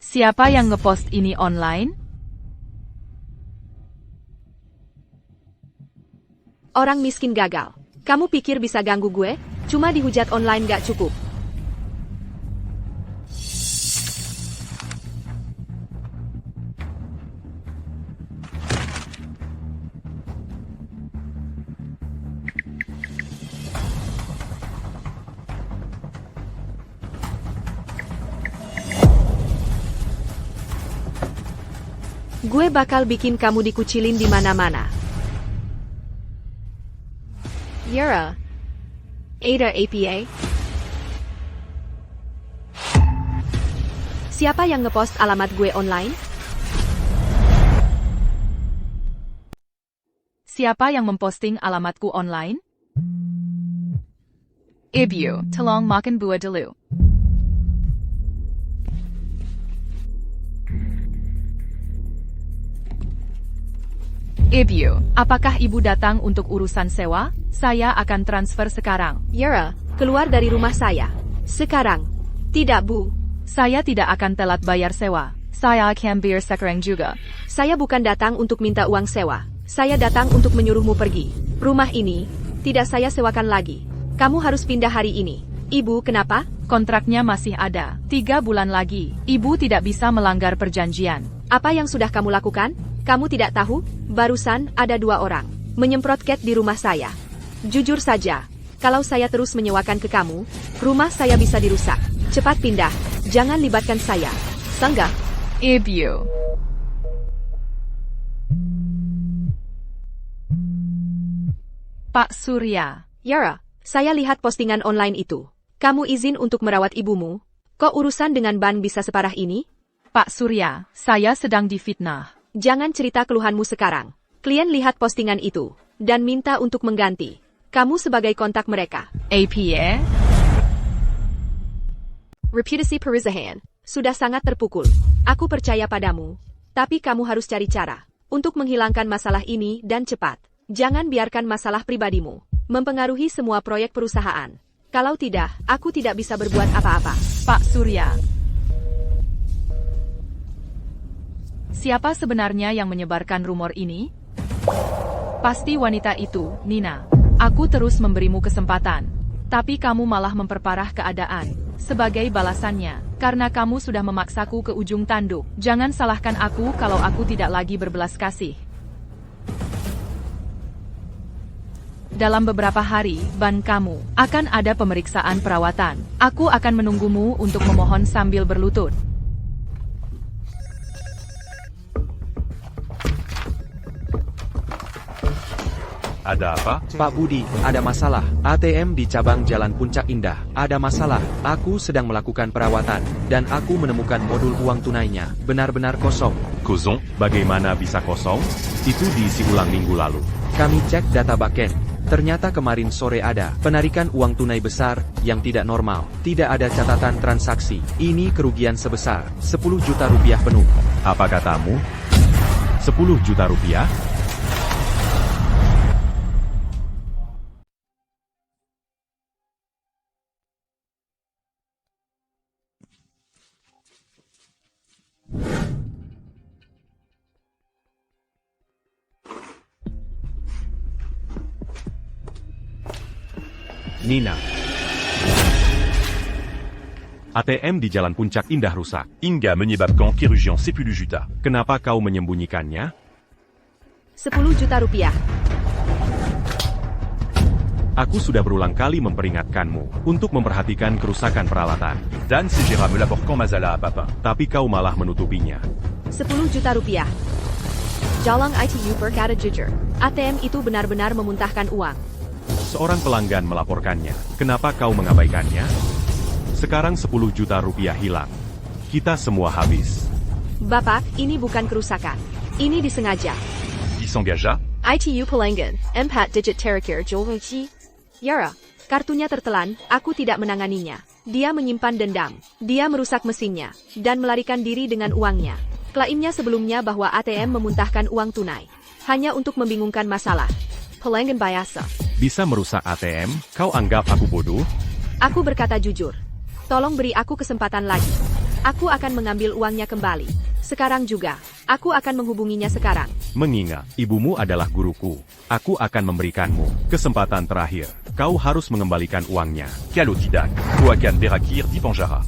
Siapa yang ngepost ini online? Orang miskin gagal. Kamu pikir bisa ganggu gue? Cuma dihujat online gak cukup. Gue bakal bikin kamu dikucilin di mana-mana. Yara. Ada APA. Siapa yang ngepost alamat gue online? Siapa yang memposting alamatku online? Ibu, tolong makan buah dulu. Ibu, apakah ibu datang untuk urusan sewa? Saya akan transfer sekarang. Yara, keluar dari rumah saya. Sekarang. Tidak, Bu. Saya tidak akan telat bayar sewa. Saya akan bayar sekarang juga. Saya bukan datang untuk minta uang sewa. Saya datang untuk menyuruhmu pergi. Rumah ini tidak saya sewakan lagi. Kamu harus pindah hari ini. Ibu, kenapa? Kontraknya masih ada. 3 bulan lagi. Ibu tidak bisa melanggar perjanjian. Apa yang sudah kamu lakukan? Kamu tidak tahu? Barusan ada 2 orang menyemprot cat di rumah saya. Jujur saja, kalau saya terus menyewakan ke kamu, rumah saya bisa dirusak. Cepat pindah. Jangan libatkan saya. Sanggah. Ibu. Pak Surya. Yara, saya lihat postingan online itu. Kamu izin untuk merawat ibumu? Kok urusan dengan ban bisa separah ini? Pak Surya, saya sedang difitnah. Jangan cerita keluhanmu sekarang. Klien lihat postingan itu, dan minta untuk mengganti. Kamu sebagai kontak mereka. APA? Reputasi perusahaan sudah sangat terpukul. Aku percaya padamu. Tapi kamu harus cari cara untuk menghilangkan masalah ini dan cepat. Jangan biarkan masalah pribadimu mempengaruhi semua proyek perusahaan. Kalau tidak, aku tidak bisa berbuat apa-apa. Pak Surya. Siapa sebenarnya yang menyebarkan rumor ini? Pasti wanita itu, Nina. Aku terus memberimu kesempatan. Tapi kamu malah memperparah keadaan. Sebagai balasannya, karena kamu sudah memaksaku ke ujung tanduk. Jangan salahkan aku kalau aku tidak lagi berbelas kasih. Dalam beberapa hari, ban kamu akan ada pemeriksaan perawatan. Aku akan menunggumu untuk memohon sambil berlutut. Ada apa? Pak Budi, ada masalah. ATM di cabang Jalan Puncak Indah. Ada masalah. Aku sedang melakukan perawatan, dan aku menemukan modul uang tunainya. Benar-benar kosong. Causons. Bagaimana bisa kosong? Itu diisi ulang minggu lalu. Kami cek data backend. Ternyata kemarin sore ada penarikan uang tunai besar yang tidak normal. Tidak ada catatan transaksi. Ini kerugian sebesar 10 juta rupiah penuh. Apa katamu? 10 juta rupiah? Nina. ATM di Jalan Puncak Indah rusak. Inga menyebabkan kerugian 10 juta. Kenapa kau menyembunyikannya? 10 juta rupiah. Aku sudah berulang kali memperingatkanmu untuk memperhatikan kerusakan peralatan. Dan Segera me l'apporte quand Mazala à Papin. Tapi kau malah menutupinya. 10 juta rupiah. Jalang ITU berkata jujur. ATM itu benar-benar memuntahkan uang. Seorang pelanggan melaporkannya. Kenapa kau mengabaikannya? Sekarang 10 juta rupiah hilang. Kita semua habis. Bapak, ini bukan kerusakan. Ini disengaja. Il s'engagea. ITU Pelanggan, 4 digit terakhir Jolunci. Yara, kartunya tertelan, aku tidak menanganinya. Dia menyimpan dendam. Dia merusak mesinnya, dan melarikan diri dengan uangnya. Klaimnya sebelumnya bahwa ATM memuntahkan uang tunai. Hanya untuk membingungkan masalah. Pelanggan biasa. Bisa merusak ATM? Kau anggap aku bodoh? Aku berkata jujur. Tolong beri aku kesempatan lagi. Aku akan mengambil uangnya kembali. Sekarang juga. Aku akan menghubunginya sekarang. Mengingat, ibumu adalah guruku. Aku akan memberikanmu kesempatan terakhir. Kau harus mengembalikan uangnya. Kalotidak. Koakan Berakir di Panjara.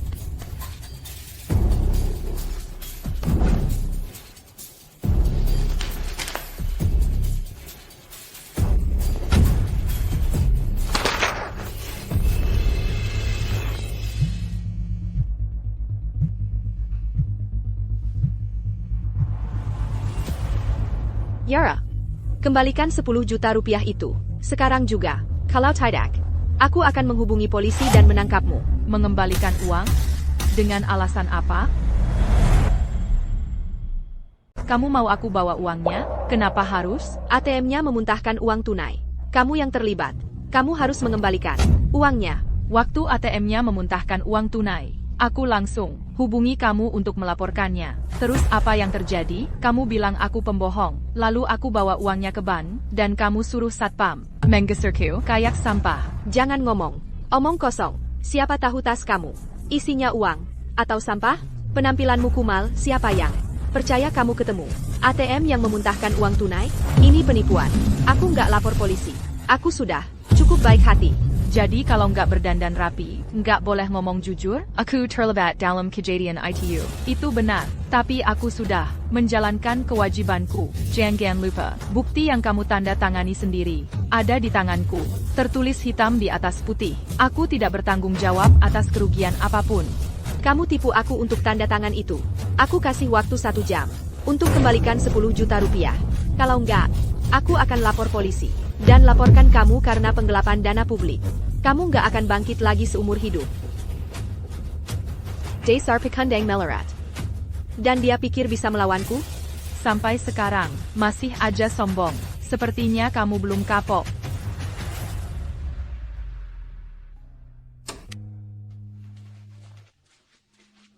Yara, kembalikan 10 juta rupiah itu. Sekarang juga. Kalau tidak, aku akan menghubungi polisi dan menangkapmu. Mengembalikan uang? Dengan alasan apa? Kamu mau aku bawa uangnya? Kenapa harus? ATM-nya memuntahkan uang tunai. Kamu yang terlibat. Kamu harus mengembalikan uangnya. Waktu ATM-nya memuntahkan uang tunai, aku langsung hubungi kamu untuk melaporkannya. Terus apa yang terjadi? Kamu bilang aku pembohong. Lalu aku bawa uangnya ke ban, dan kamu suruh satpam menggeserku kayak sampah. Jangan ngomong. Omong kosong. Siapa tahu tas kamu isinya uang atau sampah? Penampilanmu kumal, siapa yang percaya kamu ketemu ATM yang memuntahkan uang tunai? Ini penipuan. Aku nggak lapor polisi. Aku sudah cukup baik hati. Jadi kalau nggak berdandan rapi, nggak boleh ngomong jujur? Aku terlibat dalam kejadian ITU. Itu benar. Tapi aku sudah menjalankan kewajibanku. Jangan lupa, bukti yang kamu tanda tangani sendiri ada di tanganku. Tertulis hitam di atas putih. Aku tidak bertanggung jawab atas kerugian apapun. Kamu tipu aku untuk tanda tangan itu. Aku kasih waktu 1 jam untuk kembalikan 10 juta rupiah. Kalau enggak, aku akan lapor polisi. Dan laporkan kamu karena penggelapan dana publik. Kamu nggak akan bangkit lagi seumur hidup. Dasar pekundang melarat. Dan dia pikir bisa melawanku? Sampai sekarang, masih aja sombong. Sepertinya kamu belum kapok.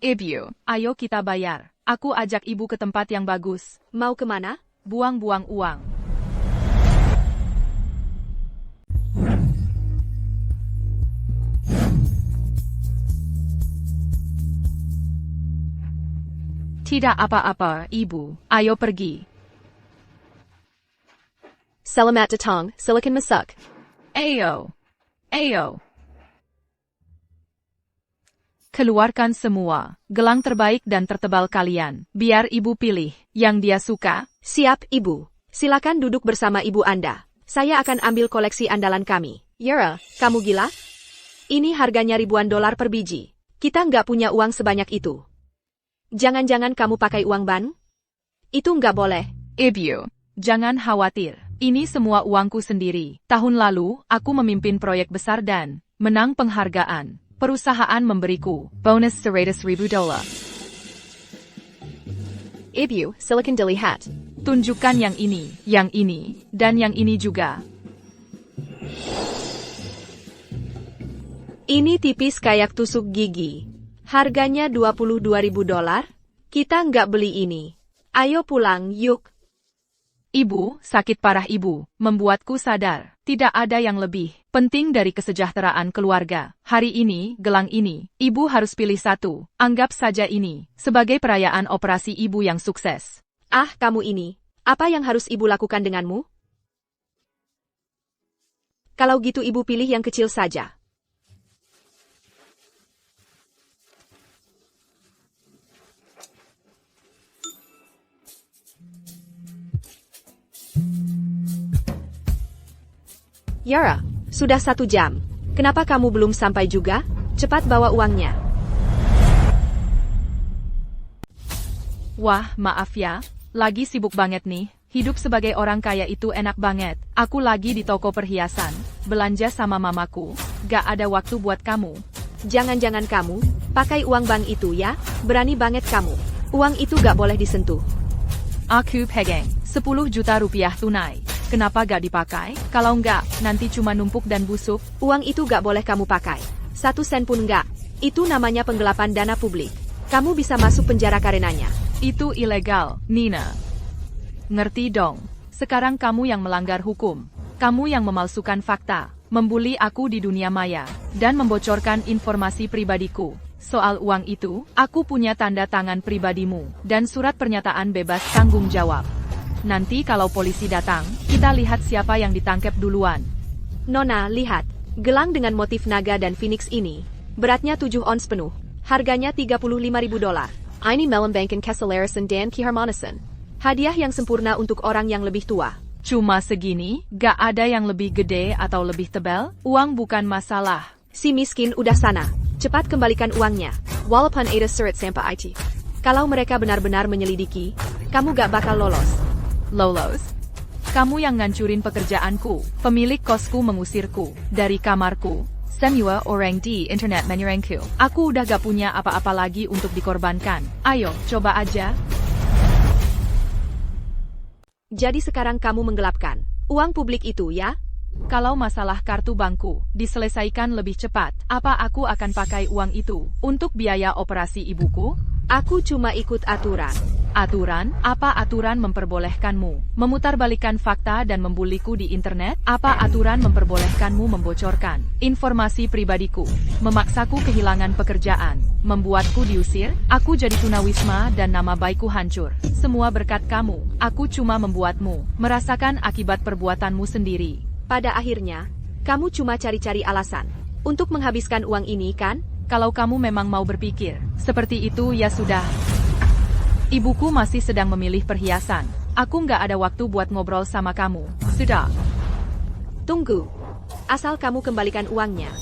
Ibu, ayo kita bayar. Aku ajak ibu ke tempat yang bagus. Mau kemana? Buang-buang uang. Tidak apa-apa, ibu. Ayo pergi. Selamat datang, Silicon Masuk. Ayo. Ayo. Keluarkan semua gelang terbaik dan tertebal kalian. Biar ibu pilih yang dia suka. Siap, Ibu. Silakan duduk bersama ibu Anda. Saya akan ambil koleksi andalan kami. Yara, kamu gila? Ini harganya ribuan dolar per biji. Kita nggak punya uang sebanyak itu. Jangan-jangan kamu pakai uang ban? Itu nggak boleh. Ibu, jangan khawatir. Ini semua uangku sendiri. Tahun lalu, aku memimpin proyek besar dan menang penghargaan. Perusahaan memberiku bonus $100,000. Ibu, silakan dilihat. Tunjukkan yang ini, dan yang ini juga. Ini tipis kayak tusuk gigi. Harganya $22.000. Kita nggak beli ini. Ayo pulang, yuk. Ibu, sakit parah ibu, membuatku sadar. Tidak ada yang lebih penting dari kesejahteraan keluarga. Hari ini, gelang ini, ibu harus pilih satu. Anggap saja ini sebagai perayaan operasi ibu yang sukses. Ah, kamu ini. Apa yang harus ibu lakukan denganmu? Kalau gitu ibu pilih yang kecil saja. Yara, sudah 1 jam. Kenapa kamu belum sampai juga? Cepat bawa uangnya. Wah, maaf ya. Lagi sibuk banget nih. Hidup sebagai orang kaya itu enak banget. Aku lagi di toko perhiasan. Belanja sama mamaku. Gak ada waktu buat kamu. Jangan-jangan kamu pakai uang bank itu ya? Berani banget kamu. Uang itu gak boleh disentuh. Aku pegang 10 juta rupiah tunai. Kenapa gak dipakai? Kalau enggak, nanti cuma numpuk dan busuk. Uang itu gak boleh kamu pakai. 1 sen pun enggak. Itu namanya penggelapan dana publik. Kamu bisa masuk penjara karenanya. Itu ilegal, Nina. Ngerti dong. Sekarang kamu yang melanggar hukum. Kamu yang memalsukan fakta, membuli aku di dunia maya, dan membocorkan informasi pribadiku. Soal uang itu, aku punya tanda tangan pribadimu, dan surat pernyataan bebas tanggung jawab. Nanti kalau polisi datang, kita lihat siapa yang ditangkap duluan. Nona, lihat. Gelang dengan motif naga dan phoenix ini. Beratnya 7 ons penuh. Harganya $35.000. Ini melambangkan keselarasan dan keharmonisan. Hadiah yang sempurna untuk orang yang lebih tua. Cuma segini, gak ada yang lebih gede atau lebih tebal? Uang bukan masalah. Si miskin udah sana. Cepat kembalikan uangnya. Walaupun ada surat sampai IT. Kalau mereka benar-benar menyelidiki, kamu gak bakal lolos. Lolos? Kamu yang ngancurin pekerjaanku. Pemilik kosku mengusirku dari kamarku. Semua orang di internet menyerangku. Aku udah gak punya apa-apa lagi untuk dikorbankan. Ayo, coba aja. Jadi sekarang kamu menggelapkan uang publik itu ya? Kalau masalah kartu bankku diselesaikan lebih cepat, apa aku akan pakai uang itu untuk biaya operasi ibuku? Aku cuma ikut aturan. Aturan? Apa aturan memperbolehkanmu memutarbalikkan fakta dan membuliku di internet? Apa aturan memperbolehkanmu membocorkan informasi pribadiku, memaksaku kehilangan pekerjaan, membuatku diusir? Aku jadi tunawisma dan nama baikku hancur. Semua berkat kamu. Aku cuma membuatmu merasakan akibat perbuatanmu sendiri. Pada akhirnya, kamu cuma cari-cari alasan untuk menghabiskan uang ini kan? Kalau kamu memang mau berpikir seperti itu ya sudah. Ibuku masih sedang memilih perhiasan. Aku nggak ada waktu buat ngobrol sama kamu. Sudah. Tunggu. Asal kamu kembalikan uangnya.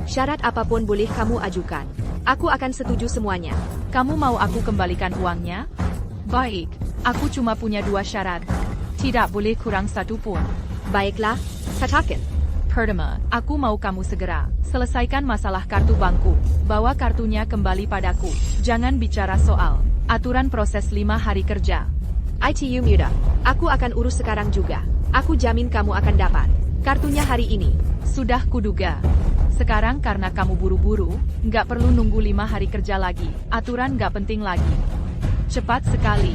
Syarat apapun boleh kamu ajukan. Aku akan setuju semuanya. Kamu mau aku kembalikan uangnya? Baik. Aku cuma punya 2 syarat. Tidak boleh kurang 1 pun. Baiklah, katakan. Pertama, aku mau kamu segera selesaikan masalah kartu bankku. Bawa kartunya kembali padaku. Jangan bicara soal aturan proses 5 hari kerja. ITU muda. Aku akan urus sekarang juga. Aku jamin kamu akan dapat kartunya hari ini. Sudah kuduga. Sekarang karena kamu buru-buru, nggak perlu nunggu 5 hari kerja lagi. Aturan nggak penting lagi. Cepat sekali.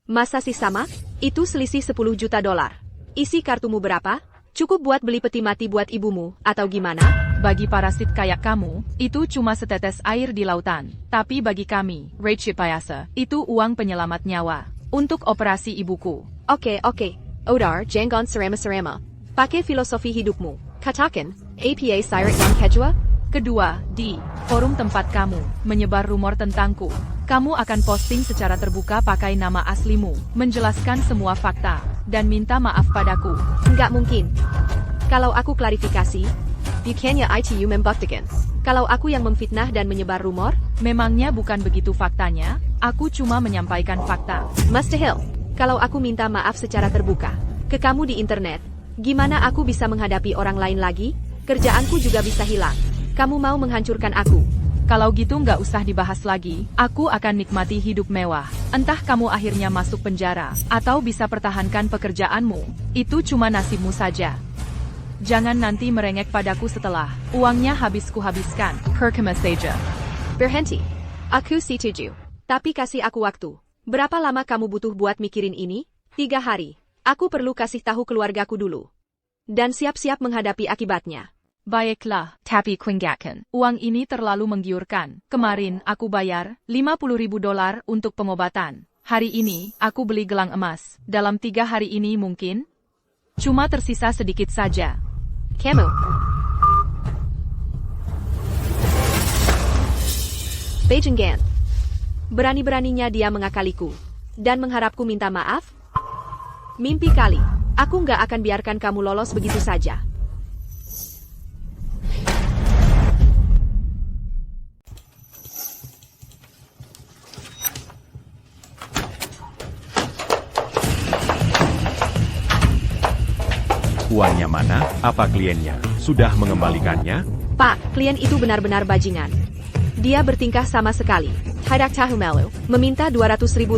Masa sih sama? Itu selisih 10 juta dolar. Isi kartumu berapa? Cukup buat beli peti mati buat ibumu, atau gimana? Bagi parasit kayak kamu, itu cuma setetes air di lautan. Tapi bagi kami, Rachipayasa, itu uang penyelamat nyawa. Untuk operasi ibuku. Oke. Odar, jangan serema-serema. Pakai filosofi hidupmu. Katakan, APA Sirat yang Kejua? Kedua, di forum tempat kamu menyebar rumor tentangku. Kamu akan posting secara terbuka pakai nama aslimu, menjelaskan semua fakta, dan minta maaf padaku. Nggak mungkin. Kalau aku klarifikasi, bukannya ITU membuktikan. Kalau aku yang memfitnah dan menyebar rumor, Memangnya bukan begitu faktanya? Aku cuma menyampaikan fakta. mustahil. Kalau aku minta maaf secara terbuka ke kamu di internet, gimana aku bisa menghadapi orang lain lagi? Kerjaanku juga bisa hilang. Kamu mau menghancurkan aku. Kalau gitu nggak usah dibahas lagi, aku akan nikmati hidup mewah. Entah kamu akhirnya masuk penjara, atau bisa pertahankan pekerjaanmu. Itu cuma nasibmu saja. Jangan nanti merengek padaku setelah uangnya habis kuhabiskan. Perkema saja. Berhenti. Aku setuju. Tapi kasih aku waktu. Berapa lama kamu butuh buat mikirin ini? 3 hari. Aku perlu kasih tahu keluargaku dulu. Dan siap-siap menghadapi akibatnya. Baiklah, tapi Quingakan, uang ini terlalu menggiurkan. Kemarin aku bayar $50.000 untuk pengobatan. Hari ini, aku beli gelang emas. Dalam 3 hari ini mungkin? Cuma tersisa sedikit saja. Kamu. Beijinggan. Berani-beraninya dia mengakaliku. Dan mengharapku minta maaf? Mimpi kali. Aku nggak akan biarkan kamu lolos begitu saja. Uangnya mana? Apa kliennya? Sudah mengembalikannya? Pak, klien itu benar-benar bajingan. Dia bertingkah sama sekali. Tidak tahu malu, meminta Rp200.000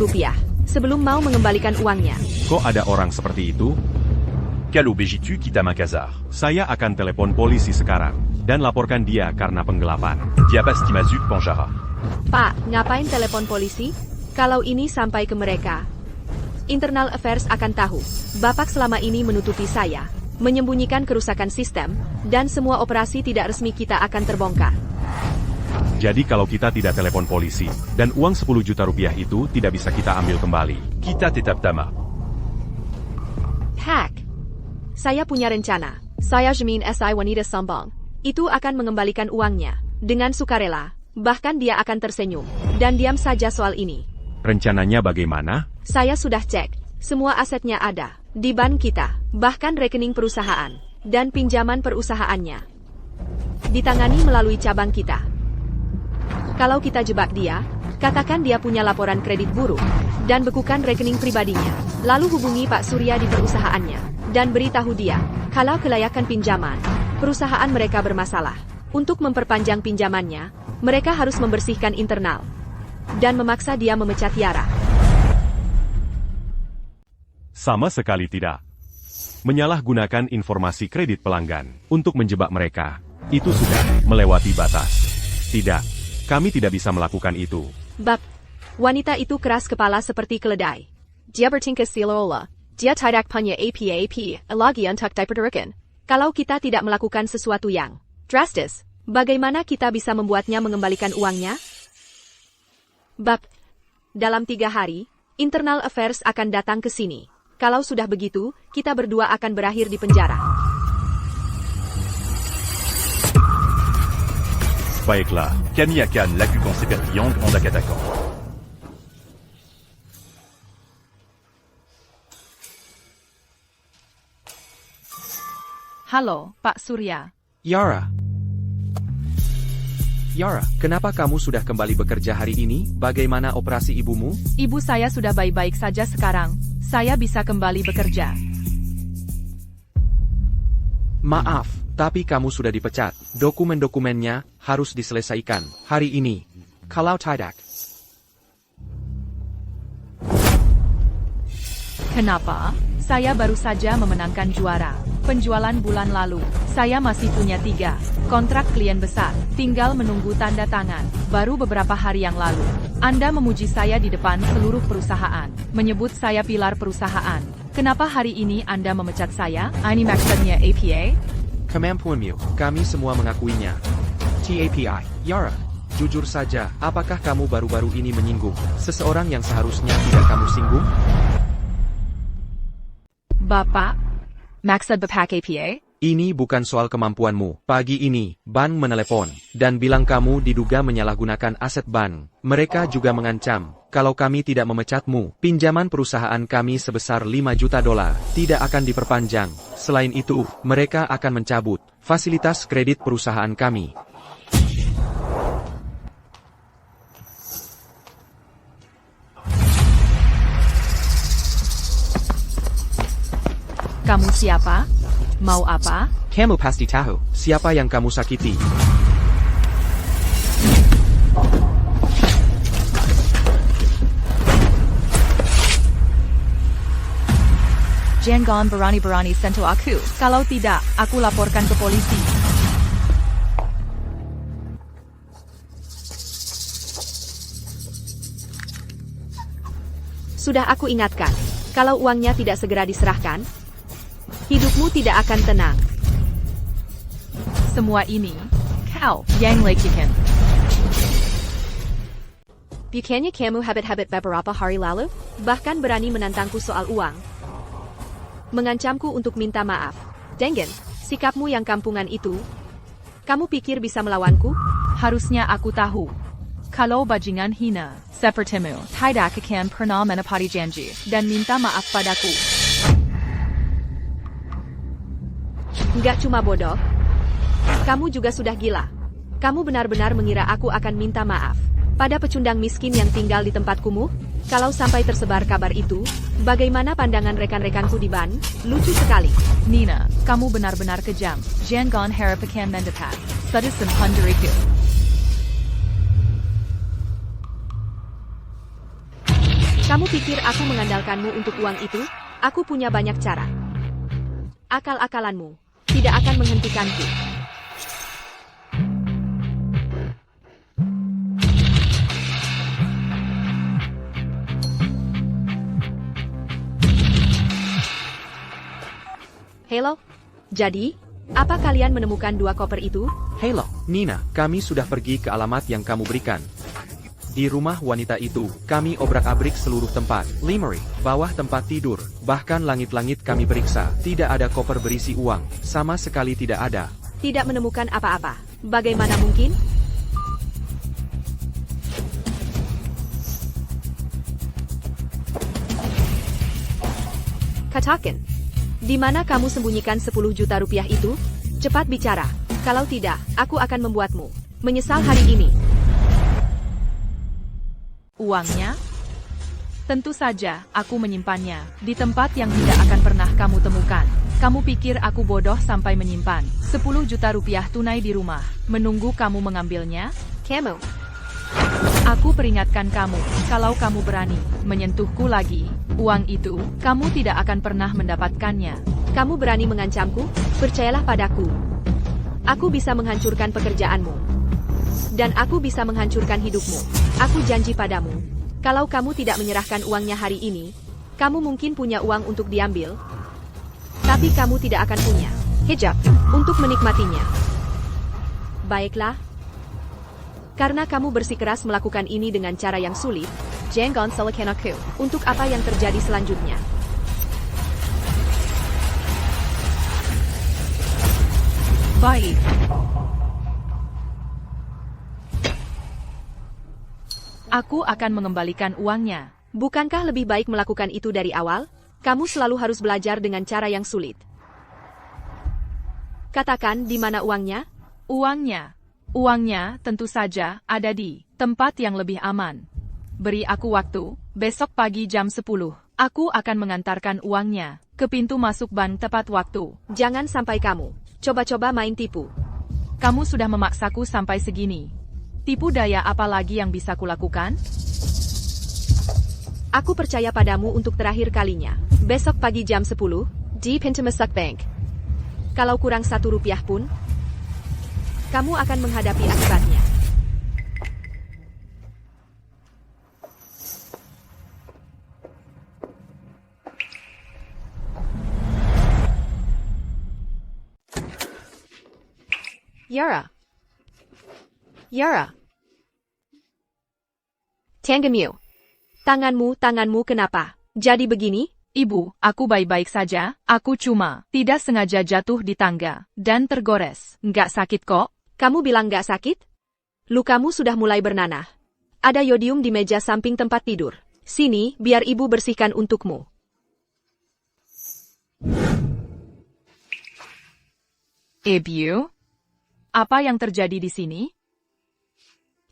sebelum mau mengembalikan uangnya. Kok ada orang seperti itu? Calo Begitu quitte à Mankazar. Saya akan telepon polisi sekarang, dan laporkan dia karena penggelapan. Diabas Timazuk Panjara. Pak, ngapain telepon polisi? Kalau ini sampai ke mereka, Internal Affairs akan tahu. Bapak selama ini menutupi saya, menyembunyikan kerusakan sistem, dan semua operasi tidak resmi kita akan terbongkar. Jadi kalau kita tidak telepon polisi, dan uang 10 juta rupiah itu tidak bisa kita ambil kembali. Kita tetap Tama. Hack. Saya punya rencana. Saya jamin SI Wanita Sambang. Itu akan mengembalikan uangnya. Dengan sukarela. Bahkan dia akan tersenyum. Dan diam saja soal ini. Rencananya bagaimana? Saya sudah cek. Semua asetnya ada. Di bank kita. Bahkan rekening perusahaan. Dan pinjaman perusahaannya. Ditangani melalui cabang kita. Kalau kita jebak dia, katakan dia punya laporan kredit buruk, dan bekukan rekening pribadinya. Lalu hubungi Pak Surya di perusahaannya, dan beritahu dia, kalau kelayakan pinjaman, perusahaan mereka bermasalah. Untuk memperpanjang pinjamannya, mereka harus membersihkan internal, dan memaksa dia memecat Tiara. Sama sekali tidak. Menyalahgunakan informasi kredit pelanggan untuk menjebak mereka, itu sudah melewati batas. Tidak. Kami tidak bisa melakukan itu. Bab, wanita itu keras kepala seperti keledai. Dia bertingkah seolah-olah. Dia tidak punya apa-apa lagi untuk dipertaruhkan. Kalau kita tidak melakukan sesuatu yang drastis, bagaimana kita bisa membuatnya mengembalikan uangnya? Bab, dalam 3 hari, Internal Affairs akan datang ke sini. Kalau sudah begitu, kita berdua akan berakhir di penjara. Baiklah. Camille Akan, Lacukan Sepertriang, Anda Katakan. Halo, Pak Surya. Yara. Yara, kenapa kamu sudah kembali bekerja hari ini? Bagaimana operasi ibumu? Ibu saya sudah baik-baik saja sekarang. saya bisa kembali bekerja. Maaf, tapi kamu sudah dipecat. Dokumen-dokumennya harus diselesaikan hari ini. Kalau tidak, Kenapa? Saya baru saja memenangkan juara penjualan bulan lalu. Saya masih punya 3 kontrak klien besar. Tinggal menunggu tanda tangan. Baru beberapa hari yang lalu, Anda memuji saya di depan seluruh perusahaan. Menyebut saya pilar perusahaan. Kenapa hari ini Anda memecat saya? Ini maksudnya APA? kemampuanmu, kami semua mengakuinya. TAPI, Yara. Jujur saja, apakah kamu baru-baru ini menyinggung seseorang yang seharusnya tidak kamu singgung? Bapak? Maksud Bapak APA? Ini bukan soal kemampuanmu. Pagi ini, bank menelepon dan bilang kamu diduga menyalahgunakan aset bank. Mereka juga mengancam, kalau kami tidak memecatmu, pinjaman perusahaan kami sebesar $5 juta tidak akan diperpanjang. Selain itu, mereka akan mencabut fasilitas kredit perusahaan kami. Kamu siapa? Mau apa? Kamu pasti tahu siapa yang kamu sakiti. Jangan berani-berani sentuh aku. Kalau tidak, aku laporkan ke polisi. Sudah aku ingatkan, kalau uangnya tidak segera diserahkan, hidupmu tidak akan tenang. Semua ini, kau yang lakukan. Bukannya kamu habit-habit beberapa hari lalu, bahkan berani menantangku soal uang. Mengancamku untuk minta maaf. Dengan sikapmu yang kampungan itu, kamu pikir bisa melawanku? Harusnya aku tahu. Kalau bajingan hina, sepertimu, tidak akan pernah menepati janji, dan minta maaf padaku. Enggak cuma bodoh, kamu juga sudah gila. Kamu benar-benar mengira aku akan minta maaf pada pecundang miskin yang tinggal di tempat kumuh? Kalau sampai tersebar kabar itu, bagaimana pandangan rekan-rekanku di ban? Lucu sekali. Nina, kamu benar-benar kejam. Jangan harap akan mendapat sedisimpan diriku. Kamu pikir aku mengandalkanmu untuk uang itu? Aku punya banyak cara. Akal-akalanmu tidak akan menghentikanku. Halo? Jadi, apa kalian menemukan 2 koper itu? Halo, Nina, kami sudah pergi ke alamat yang kamu berikan. Di rumah wanita itu, kami obrak-abrik seluruh tempat. Lemari, bawah tempat tidur, bahkan langit-langit kami periksa. Tidak ada koper berisi uang, sama sekali tidak ada. Tidak menemukan apa-apa. Bagaimana mungkin? Katakan, di mana kamu sembunyikan 10 juta rupiah itu? Cepat bicara, kalau tidak, aku akan membuatmu menyesal hari ini. Uangnya? Tentu saja, aku menyimpannya di tempat yang tidak akan pernah kamu temukan. Kamu pikir aku bodoh sampai menyimpan 10 juta rupiah tunai di rumah, menunggu kamu mengambilnya? Kamu, Aku peringatkan kamu, kalau kamu berani menyentuhku lagi, uang itu, kamu tidak akan pernah mendapatkannya. kamu berani mengancamku? Percayalah padaku. Aku bisa menghancurkan pekerjaanmu. Dan aku bisa menghancurkan hidupmu. Aku janji padamu, kalau kamu tidak menyerahkan uangnya hari ini, kamu mungkin punya uang untuk diambil, tapi kamu tidak akan punya hijab untuk menikmatinya. Baiklah. Karena kamu bersikeras melakukan ini dengan cara yang sulit, jangan salahkan aku untuk apa yang terjadi selanjutnya. Baik. Aku akan mengembalikan uangnya. Bukankah lebih baik melakukan itu dari awal? Kamu selalu harus belajar dengan cara yang sulit. Katakan di mana uangnya? Uangnya tentu saja ada di tempat yang lebih aman. Beri aku waktu, besok pagi jam 10. Aku akan mengantarkan uangnya ke pintu masuk bank tepat waktu. Jangan sampai kamu coba-coba main tipu. Kamu sudah memaksaku sampai segini. Tipu daya apa lagi yang bisa kulakukan? Aku percaya padamu untuk terakhir kalinya. Besok pagi jam 10, di pintu masuk bank. Kalau kurang 1 rupiah pun, kamu akan menghadapi akibatnya. Yara. Yara. Tanganmu. Tanganmu kenapa? Jadi begini? Ibu, aku baik-baik saja. Aku cuma tidak sengaja jatuh di tangga dan tergores. Nggak sakit kok. Kamu bilang nggak sakit? Lukamu sudah mulai bernanah. Ada yodium di meja samping tempat tidur. Sini, biar ibu bersihkan untukmu. Ibu? Apa yang terjadi di sini?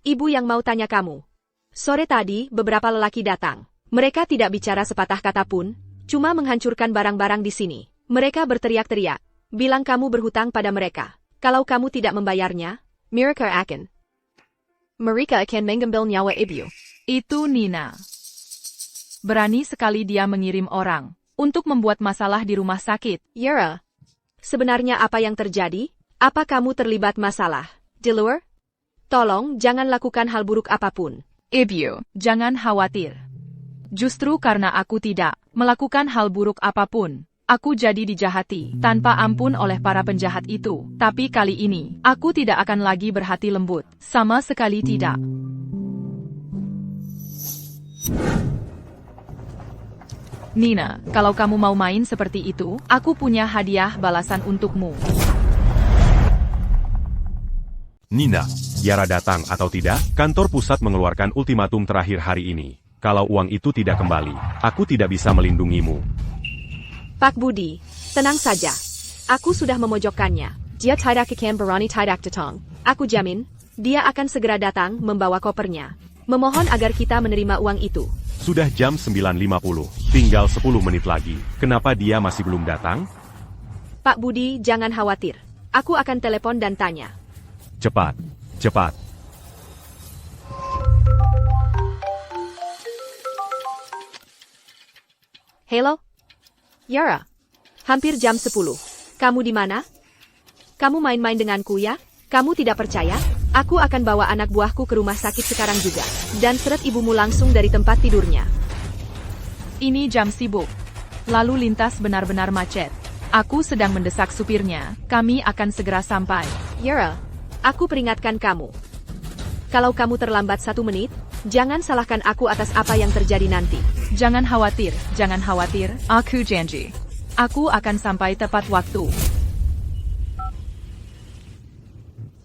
Ibu yang mau tanya kamu. Sore tadi, beberapa lelaki datang. Mereka tidak bicara sepatah kata pun, cuma menghancurkan barang-barang di sini. Mereka berteriak-teriak, bilang kamu berhutang pada mereka. Kalau kamu tidak membayarnya, mereka akan mengambil nyawa ibu. Itu Nina. Berani sekali dia mengirim orang untuk membuat masalah di rumah sakit. Yara, sebenarnya apa yang terjadi? Apa kamu terlibat masalah di luar? Tolong jangan lakukan hal buruk apapun. Ibu, jangan khawatir. Justru karena aku tidak melakukan hal buruk apapun, aku jadi dijahati tanpa ampun oleh para penjahat itu. Tapi kali ini, aku tidak akan lagi berhati lembut. Sama sekali tidak. Nina, kalau kamu mau main seperti itu, aku punya hadiah balasan untukmu. Nina, Yara datang atau tidak, kantor pusat mengeluarkan ultimatum terakhir hari ini. Kalau uang itu tidak kembali, aku tidak bisa melindungimu. Pak Budi, tenang saja. Aku sudah memojokkannya. Dia tidak akan berani tidak datang. Aku jamin, dia akan segera datang membawa kopernya. Memohon agar kita menerima uang itu. Sudah jam 9.50, tinggal 10 menit lagi. Kenapa dia masih belum datang? Pak Budi, jangan khawatir. Aku akan telepon dan tanya. Cepat, cepat. Halo? Yara? Hampir jam 10. Kamu di mana? Kamu main-main denganku ya? Kamu tidak percaya? Aku akan bawa anak buahku ke rumah sakit sekarang juga. Dan seret ibumu langsung dari tempat tidurnya. Ini jam sibuk. Lalu lintas benar-benar macet. Aku sedang mendesak supirnya. Kami akan segera sampai. Yara, aku peringatkan kamu. Kalau kamu terlambat 1 menit, jangan salahkan aku atas apa yang terjadi nanti. Jangan khawatir, aku janji. Aku akan sampai tepat waktu.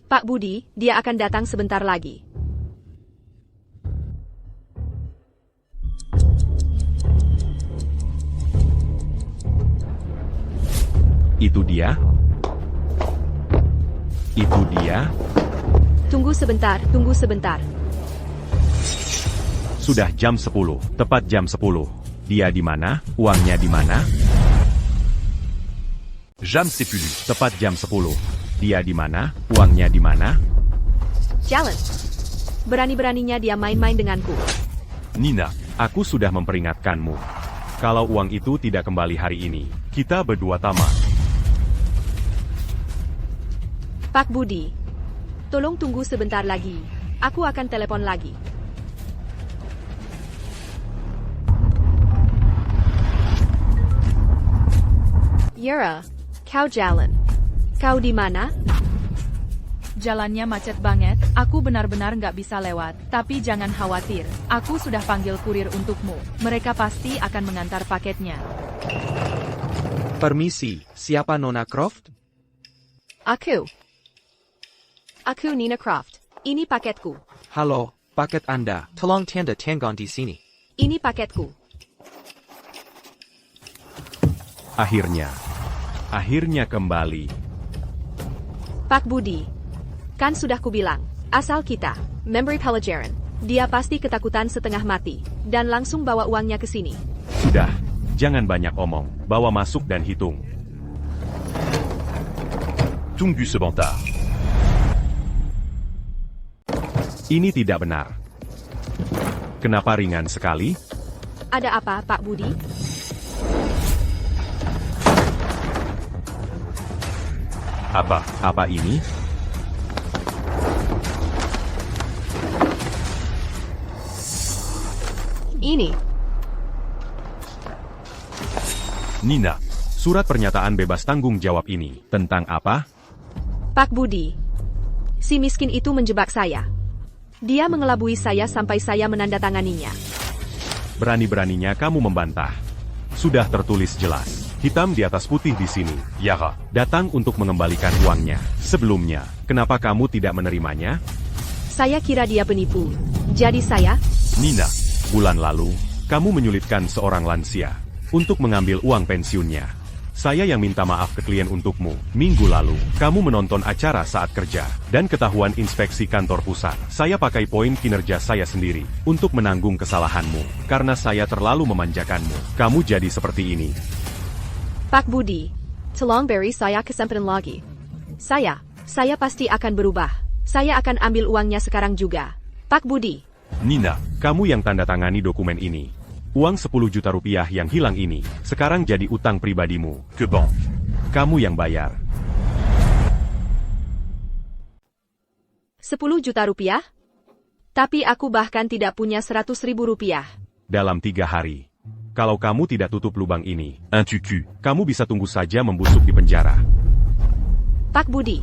Pak Budi, dia akan datang sebentar lagi. Itu dia? Itu dia? Tunggu sebentar, tunggu sebentar. Sudah jam 10, tepat jam 10. Dia di mana? Uangnya di mana? Jam c'est plus lui. Tepat jam 10. Dia di mana? Uangnya di mana? Jalan. Berani-beraninya dia main-main denganku. Nina, aku sudah memperingatkanmu. Kalau uang itu tidak kembali hari ini, kita berdua tamat. Pak Budi, tolong tunggu sebentar lagi. Aku akan telepon lagi. Yara, kau jalan. Kau di mana? Jalannya macet banget, aku benar-benar nggak bisa lewat. Tapi jangan khawatir, aku sudah panggil kurir untukmu. Mereka pasti akan mengantar paketnya. Permisi, siapa Nona Croft? Aku Nina Croft. Ini paketku. Halo, paket Anda. Tolong tanda tangan di sini. Ini paketku. Akhirnya kembali. Pak Budi, kan sudah kubilang, asal kita, memberi pelajaran, dia pasti ketakutan setengah mati, dan langsung bawa uangnya ke sini. Sudah, jangan banyak omong, bawa masuk dan hitung. Tunggu sebentar. Ini tidak benar. Kenapa ringan sekali? Ada apa, Pak Budi? Apa ini? Ini. Nina, surat pernyataan bebas tanggung jawab ini tentang apa? Pak Budi. Si miskin itu menjebak saya. Dia mengelabui saya sampai saya menandatanganinya. Berani-beraninya kamu membantah. Sudah tertulis jelas, hitam di atas putih di sini. Yara, Datang untuk mengembalikan uangnya. Sebelumnya, kenapa kamu tidak menerimanya? Saya kira dia penipu. Jadi saya, Nina, bulan lalu, kamu menyulitkan seorang lansia untuk mengambil uang pensiunnya. Saya yang minta maaf ke klien untukmu. Minggu lalu, kamu menonton acara saat kerja, dan ketahuan inspeksi kantor pusat. Saya pakai poin kinerja saya sendiri untuk menanggung kesalahanmu. Karena saya terlalu memanjakanmu, kamu jadi seperti ini. Pak Budi. Tolong beri saya kesempatan lagi. Saya pasti akan berubah. Saya akan ambil uangnya sekarang juga. Pak Budi. Nina, kamu yang tanda tangani dokumen ini. Uang 10 juta rupiah yang hilang ini, sekarang jadi utang pribadimu. que banque. Kamu yang bayar. 10 juta rupiah? Tapi aku bahkan tidak punya 100.000 rupiah. Dalam 3 hari. Kalau kamu tidak tutup lubang ini, Un tucu. kamu bisa tunggu saja membusuk di penjara. Pak Budi.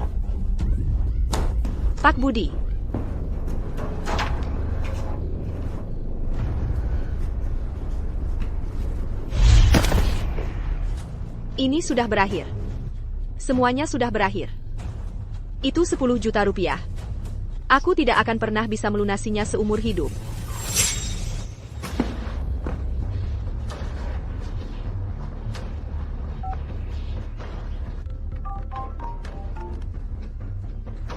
Pak Budi. Ini sudah berakhir. Semuanya sudah berakhir. Itu 10 juta rupiah. Aku tidak akan pernah bisa melunasinya seumur hidup.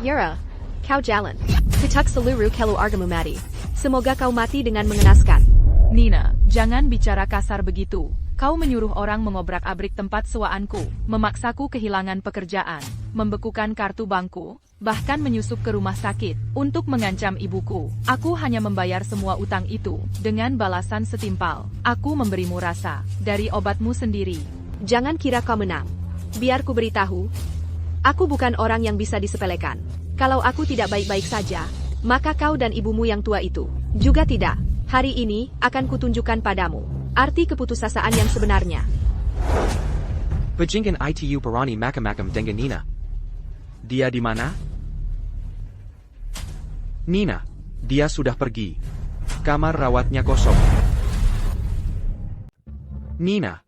Yara, kau jalan. Ketak seluruh keluargamu mati. Semoga kau mati dengan mengenaskan. Nina, jangan bicara kasar begitu. Kau menyuruh orang mengobrak-abrik tempat sewaanku, memaksaku kehilangan pekerjaan, membekukan kartu bankku, bahkan menyusup ke rumah sakit untuk mengancam ibuku. Aku hanya membayar semua utang itu dengan balasan setimpal. Aku memberimu rasa dari obatmu sendiri. Jangan kira kau menang. Biar ku beritahu, aku bukan orang yang bisa disepelekan. Kalau aku tidak baik-baik saja, maka kau dan ibumu yang tua itu juga tidak. Hari ini akan kutunjukkan padamu arti keputusasaan yang sebenarnya. Bajingan itu Parani Makamakam dengan Nina. Dia di mana? Nina, dia sudah pergi. Kamar rawatnya kosong. Nina,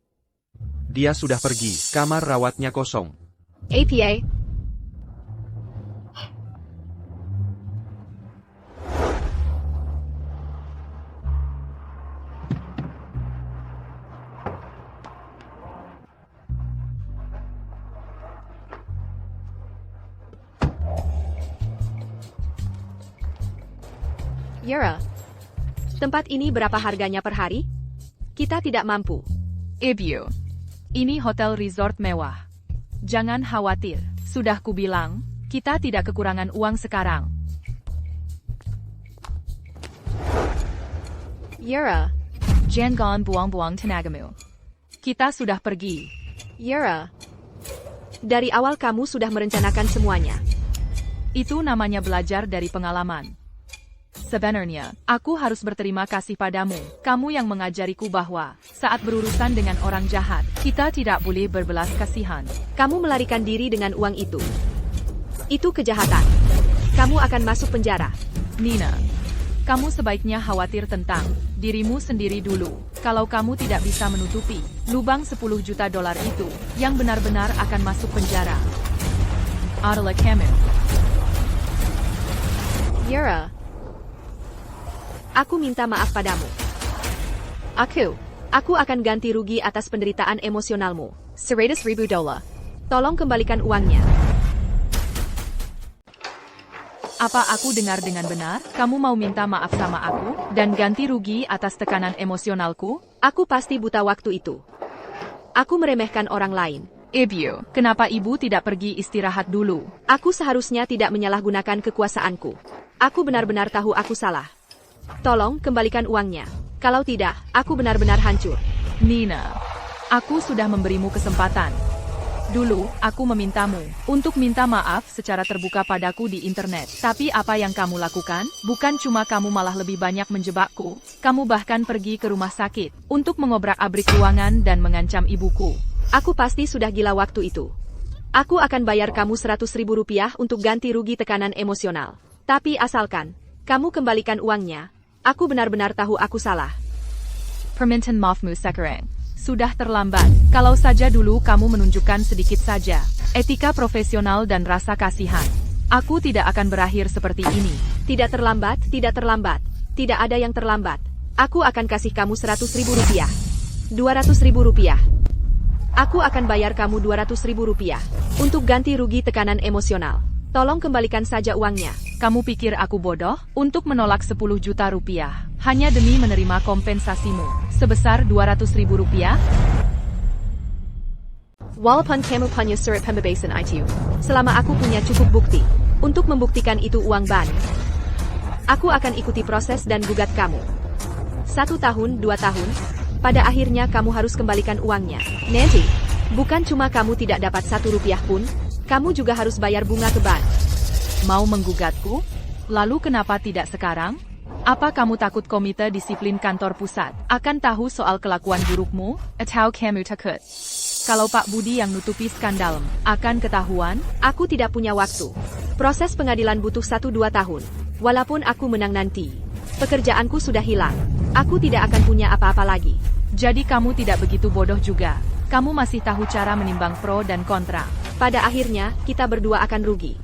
dia sudah pergi. Kamar rawatnya kosong. APA. Yara, tempat ini berapa harganya per hari? Kita tidak mampu. Ibu, ini hotel resort mewah. Jangan khawatir, sudah kubilang, kita tidak kekurangan uang sekarang. Yara, Jangan buang-buang tenagamu. Kita sudah pergi. Yara. Dari awal kamu sudah merencanakan semuanya. Itu namanya belajar dari pengalaman. Sebenarnya, aku harus berterima kasih padamu. Kamu yang mengajariku bahwa, saat berurusan dengan orang jahat, kita tidak boleh berbelas kasihan. Kamu melarikan diri dengan uang itu. Itu kejahatan. Kamu akan masuk penjara. Nina, kamu sebaiknya khawatir tentang dirimu sendiri dulu. Kalau kamu tidak bisa menutupi lubang 10 juta dolar itu, yang benar-benar akan masuk penjara adalah kamu. Yara. Aku minta maaf padamu. Aku akan ganti rugi atas penderitaan emosionalmu. 100.000 dolar. Tolong kembalikan uangnya. Apa aku dengar dengan benar? Kamu mau minta maaf sama aku, dan ganti rugi atas tekanan emosionalku? Aku pasti buta waktu itu. Aku meremehkan orang lain. Ibu, kenapa ibu tidak pergi istirahat dulu? Aku seharusnya tidak menyalahgunakan kekuasaanku. Aku benar-benar tahu aku salah. Tolong kembalikan uangnya. Kalau tidak, aku benar-benar hancur. Nina, aku sudah memberimu kesempatan. Dulu, aku memintamu untuk minta maaf secara terbuka padaku di internet. Tapi apa yang kamu lakukan? Bukan cuma kamu malah lebih banyak menjebakku. Kamu bahkan pergi ke rumah sakit untuk mengobrak-abrik ruangan dan mengancam ibuku. Aku pasti sudah gila waktu itu. Aku akan bayar kamu 100.000 rupiah untuk ganti rugi tekanan emosional. Tapi asalkan kamu kembalikan uangnya, aku benar-benar tahu aku salah. Permintaan maafmu sekarang sudah terlambat. Kalau saja dulu kamu menunjukkan sedikit saja etika profesional dan rasa kasihan, aku tidak akan berakhir seperti ini. Tidak terlambat, tidak terlambat. Tidak ada yang terlambat. Aku akan kasih kamu 100.000 rupiah. 200.000 rupiah. Aku akan bayar kamu 200.000 rupiah untuk ganti rugi tekanan emosional. Tolong kembalikan saja uangnya. Kamu pikir aku bodoh untuk menolak 10 juta rupiah hanya demi menerima kompensasimu sebesar 200.000 rupiah? Walaupun kamu punya surat pembebasan itu, selama aku punya cukup bukti untuk membuktikan itu uang ban, aku akan ikuti proses dan gugat kamu. 1 tahun, 2 tahun, pada akhirnya kamu harus kembalikan uangnya. Nanti, bukan cuma kamu tidak dapat 1 rupiah pun, kamu juga harus bayar bunga ke bank. Mau menggugatku? Lalu kenapa tidak sekarang? Apa kamu takut komite disiplin kantor pusat akan tahu soal kelakuan burukmu? Atau kamu takut kalau Pak Budi yang nutupi skandal akan ketahuan? Aku tidak punya waktu. Proses pengadilan butuh 1-2 tahun. Walaupun aku menang nanti, pekerjaanku sudah hilang. Aku tidak akan punya apa-apa lagi. Jadi kamu tidak begitu bodoh juga. Kamu masih tahu cara menimbang pro dan kontra. Pada akhirnya, kita berdua akan rugi.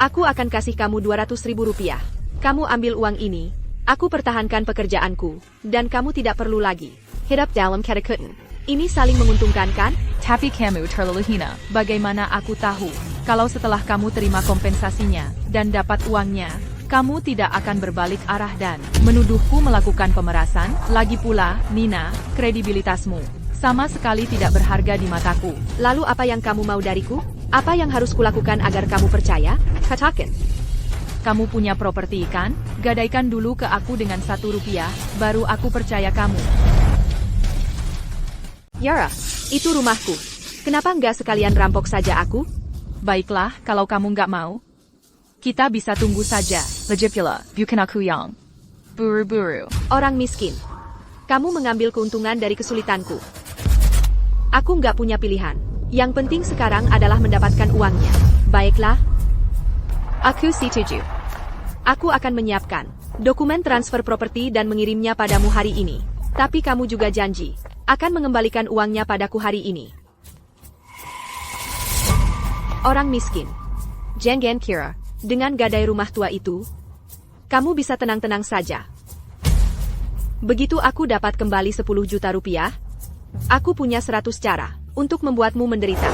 Aku akan kasih kamu 200.000 rupiah. Kamu ambil uang ini, aku pertahankan pekerjaanku, dan kamu tidak perlu lagi hidup dalam ketakutan. Ini saling menguntungkan kan? Tapi kamu terlalu hina. Bagaimana aku tahu kalau setelah kamu terima kompensasinya dan dapat uangnya, kamu tidak akan berbalik arah dan menuduhku melakukan pemerasan? Lagi pula, Nina, kredibilitasmu sama sekali tidak berharga di mataku. Lalu apa yang kamu mau dariku? Apa yang harus kulakukan agar kamu percaya? Katakan. Kamu punya properti kan? Gadaikan dulu ke aku dengan 1 rupiah, baru aku percaya kamu. Yara, itu rumahku. Kenapa nggak sekalian rampok saja aku? Baiklah, kalau kamu nggak mau, kita bisa tunggu saja. Legipula, bukan aku yang buru-buru. Orang miskin. Kamu mengambil keuntungan dari kesulitanku. Aku nggak punya pilihan. Yang penting sekarang adalah mendapatkan uangnya. Baiklah. Aku setuju. Aku akan menyiapkan dokumen transfer properti dan mengirimnya padamu hari ini. Tapi kamu juga janji akan mengembalikan uangnya padaku hari ini. Orang miskin. Jangan kira, dengan gadai rumah tua itu, kamu bisa tenang-tenang saja. Begitu aku dapat kembali 10 juta rupiah, aku punya 100 cara untuk membuatmu menderita.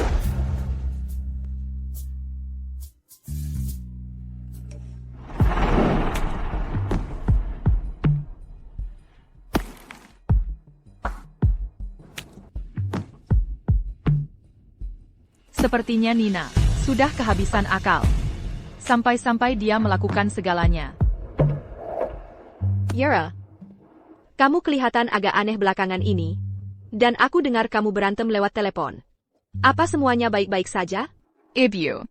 Sepertinya Nina sudah kehabisan akal. Sampai-sampai dia melakukan segalanya. Yara, kamu kelihatan agak aneh belakangan ini. Dan aku dengar kamu berantem lewat telepon. Apa semuanya baik-baik saja? Ibu,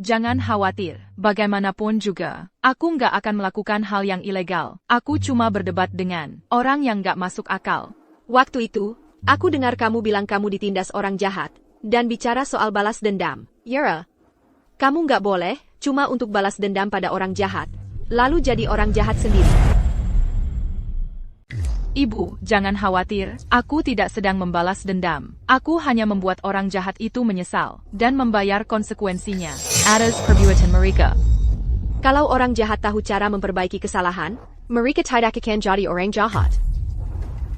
jangan khawatir. Bagaimanapun juga, aku nggak akan melakukan hal yang ilegal. Aku cuma berdebat dengan orang yang nggak masuk akal. Waktu itu, aku dengar kamu bilang kamu ditindas orang jahat. Dan bicara soal balas dendam. Yara, kamu nggak boleh cuma untuk balas dendam pada orang jahat, lalu jadi orang jahat sendiri. Ibu, jangan khawatir, aku tidak sedang membalas dendam. Aku hanya membuat orang jahat itu menyesal dan membayar konsekuensinya atas perbuatan mereka. Kalau orang jahat tahu cara memperbaiki kesalahan, mereka tidak akan jadi orang jahat.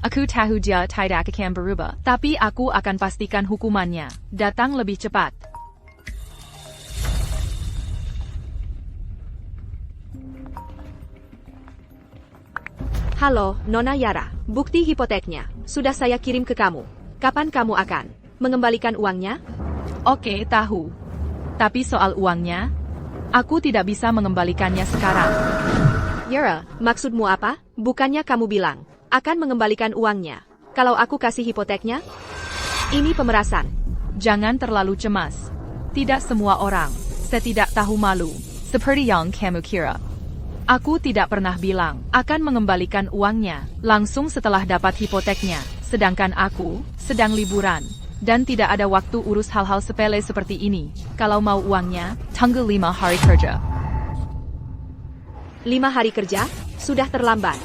Aku tahu dia tidak akan berubah, tapi aku akan pastikan hukumannya datang lebih cepat. Halo, Nona Yara. Bukti hipoteknya sudah saya kirim ke kamu. Kapan kamu akan mengembalikan uangnya? Oke, tahu. Tapi soal uangnya, aku tidak bisa mengembalikannya sekarang. Yara, maksudmu apa? Bukannya kamu bilang akan mengembalikan uangnya kalau aku kasih hipoteknya? Ini pemerasan. Jangan terlalu cemas. Tidak semua orang setidak tahu malu, seperti yang kamu kira. Aku tidak pernah bilang akan mengembalikan uangnya langsung setelah dapat hipoteknya, sedangkan aku sedang liburan dan tidak ada waktu urus hal-hal sepele seperti ini. Kalau mau uangnya, tunggu 5 hari kerja. 5 hari kerja? Sudah terlambat.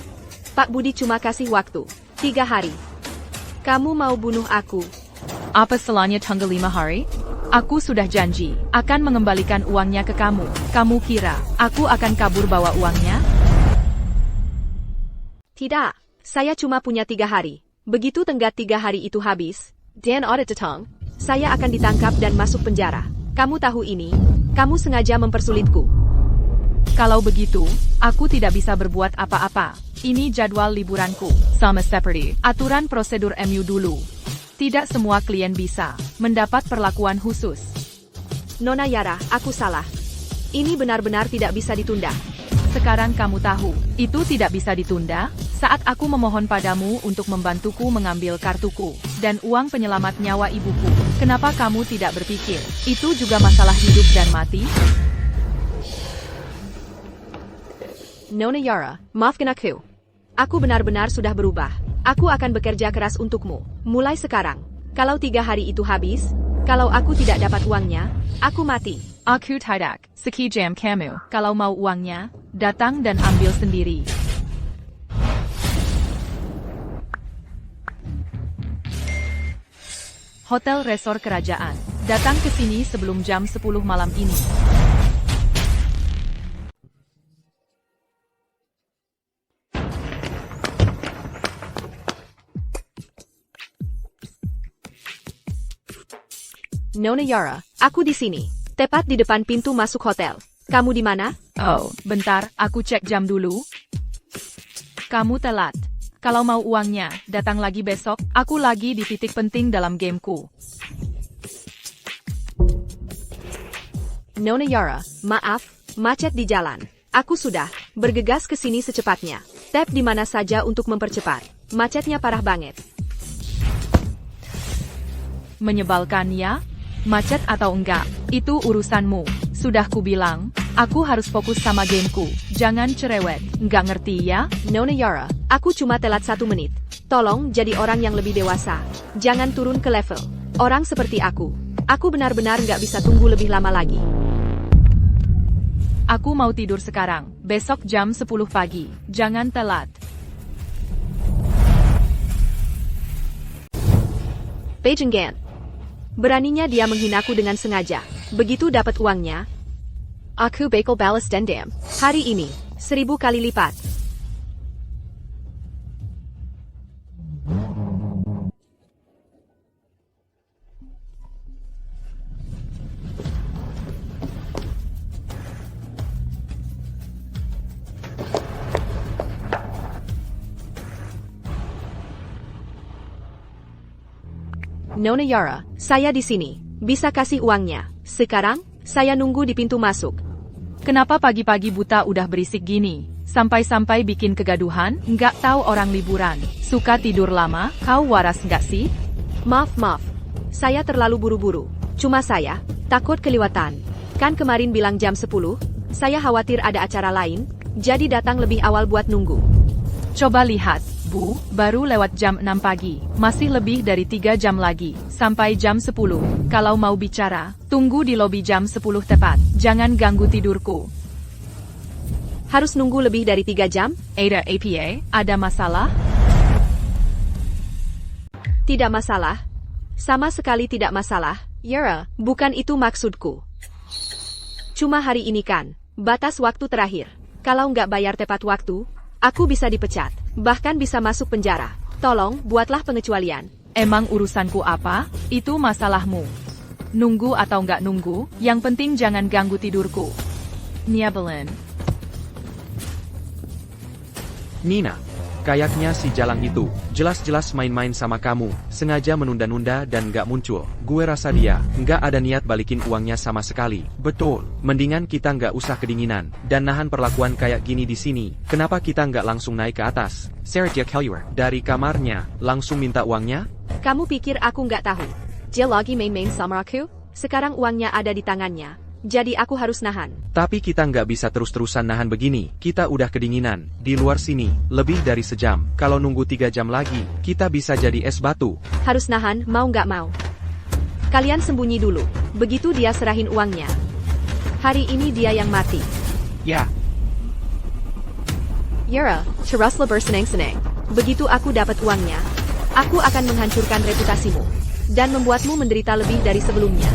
Pak Budi cuma kasih waktu 3 hari. Kamu mau bunuh aku? Apa salahnya tunggu 5 hari? Aku sudah janji akan mengembalikan uangnya ke kamu. Kamu kira aku akan kabur bawa uangnya? Tidak, saya cuma punya 3 hari. Begitu tenggat 3 hari itu habis, dan audit datang, saya akan ditangkap dan masuk penjara. Kamu tahu ini? Kamu sengaja mempersulitku. Kalau begitu, aku tidak bisa berbuat apa-apa. Ini jadwal liburanku, sama seperti aturan prosedur MU dulu. Tidak semua klien bisa mendapat perlakuan khusus. Nona Yara, aku salah. Ini benar-benar tidak bisa ditunda. Sekarang kamu tahu, itu tidak bisa ditunda, saat aku memohon padamu untuk membantuku mengambil kartuku, dan uang penyelamat nyawa ibuku. Kenapa kamu tidak berpikir, itu juga masalah hidup dan mati? Nona Yara, maafkan aku. Aku benar-benar sudah berubah. Aku akan bekerja keras untukmu. Mulai sekarang, kalau 3 hari itu habis, kalau aku tidak dapat uangnya, aku mati. Aku tidak, sekejam kamu. Kalau mau uangnya, datang dan ambil sendiri. Hotel Resort Kerajaan. Datang ke sini sebelum jam 10 malam ini. Nona Yara, aku di sini. Tepat di depan pintu masuk hotel. Kamu di mana? Oh, bentar, aku cek jam dulu. Kamu telat. Kalau mau uangnya, datang lagi besok. Aku lagi di titik penting dalam gameku. Nona Yara, maaf, macet di jalan. Aku sudah bergegas ke sini secepatnya. Tap di mana saja untuk mempercepat. Macetnya parah banget. Menyebalkan ya? Macet atau enggak, itu urusanmu. Sudah kubilang, aku harus fokus sama gameku. Jangan cerewet, nggak ngerti ya? Nona Yara, aku cuma telat 1 menit. Tolong jadi orang yang lebih dewasa. Jangan turun ke level orang seperti aku. Aku benar-benar nggak bisa tunggu lebih lama lagi. Aku mau tidur sekarang. Besok jam 10 pagi. Jangan telat. Pejenggan. Beraninya dia menghinaku dengan sengaja. Begitu dapat uangnya, aku bakal balas dendam. Hari ini, 1000 kali lipat. Nona Yara, saya di sini. Bisa kasih uangnya. Sekarang, saya nunggu di pintu masuk. Kenapa pagi-pagi buta udah berisik gini? Sampai-sampai bikin kegaduhan? Nggak tahu orang liburan. Suka tidur lama? Kau waras nggak sih? Maaf. Saya terlalu buru-buru. Cuma saya takut kelewatan. Kan kemarin bilang jam 10, saya khawatir ada acara lain, jadi datang lebih awal buat nunggu. Coba lihat, Bu, baru lewat jam 6 pagi. Masih lebih dari 3 jam lagi. Sampai jam 10. Kalau mau bicara, tunggu di lobi jam 10 tepat. Jangan ganggu tidurku. Harus nunggu lebih dari 3 jam? Ada APA? Ada masalah? Tidak masalah. Sama sekali tidak masalah. Yara, bukan itu maksudku. Cuma hari ini kan, batas waktu terakhir. Kalau nggak bayar tepat waktu, aku bisa dipecat. Bahkan bisa masuk penjara. Tolong, buatlah pengecualian. Emang urusanku apa? Itu masalahmu. Nunggu atau nggak nunggu, yang penting jangan ganggu tidurku. Nyebelin. Nina, Kayaknya si Jalang itu, jelas-jelas main-main sama kamu, sengaja menunda-nunda dan nggak muncul. Gue rasa dia, nggak ada niat balikin uangnya sama sekali. Betul, mendingan kita nggak usah kedinginan, dan nahan perlakuan kayak gini di sini. Kenapa kita nggak langsung naik ke atas? Sergeant Keluar dari kamarnya, langsung minta uangnya? Kamu pikir aku nggak tahu? Dia lagi main-main sama aku? Sekarang uangnya ada di tangannya. Jadi aku harus nahan. Tapi kita nggak bisa terus-terusan nahan begini. Kita udah kedinginan. Di luar sini, lebih dari sejam. Kalau nunggu 3 jam lagi, kita bisa jadi es batu. Harus nahan, mau nggak mau. Kalian sembunyi dulu. Begitu dia serahin uangnya. Hari ini dia yang mati. Ya. Yara, teruslah bersenang-senang. Begitu aku dapat uangnya, aku akan menghancurkan reputasimu. Dan membuatmu menderita lebih dari sebelumnya.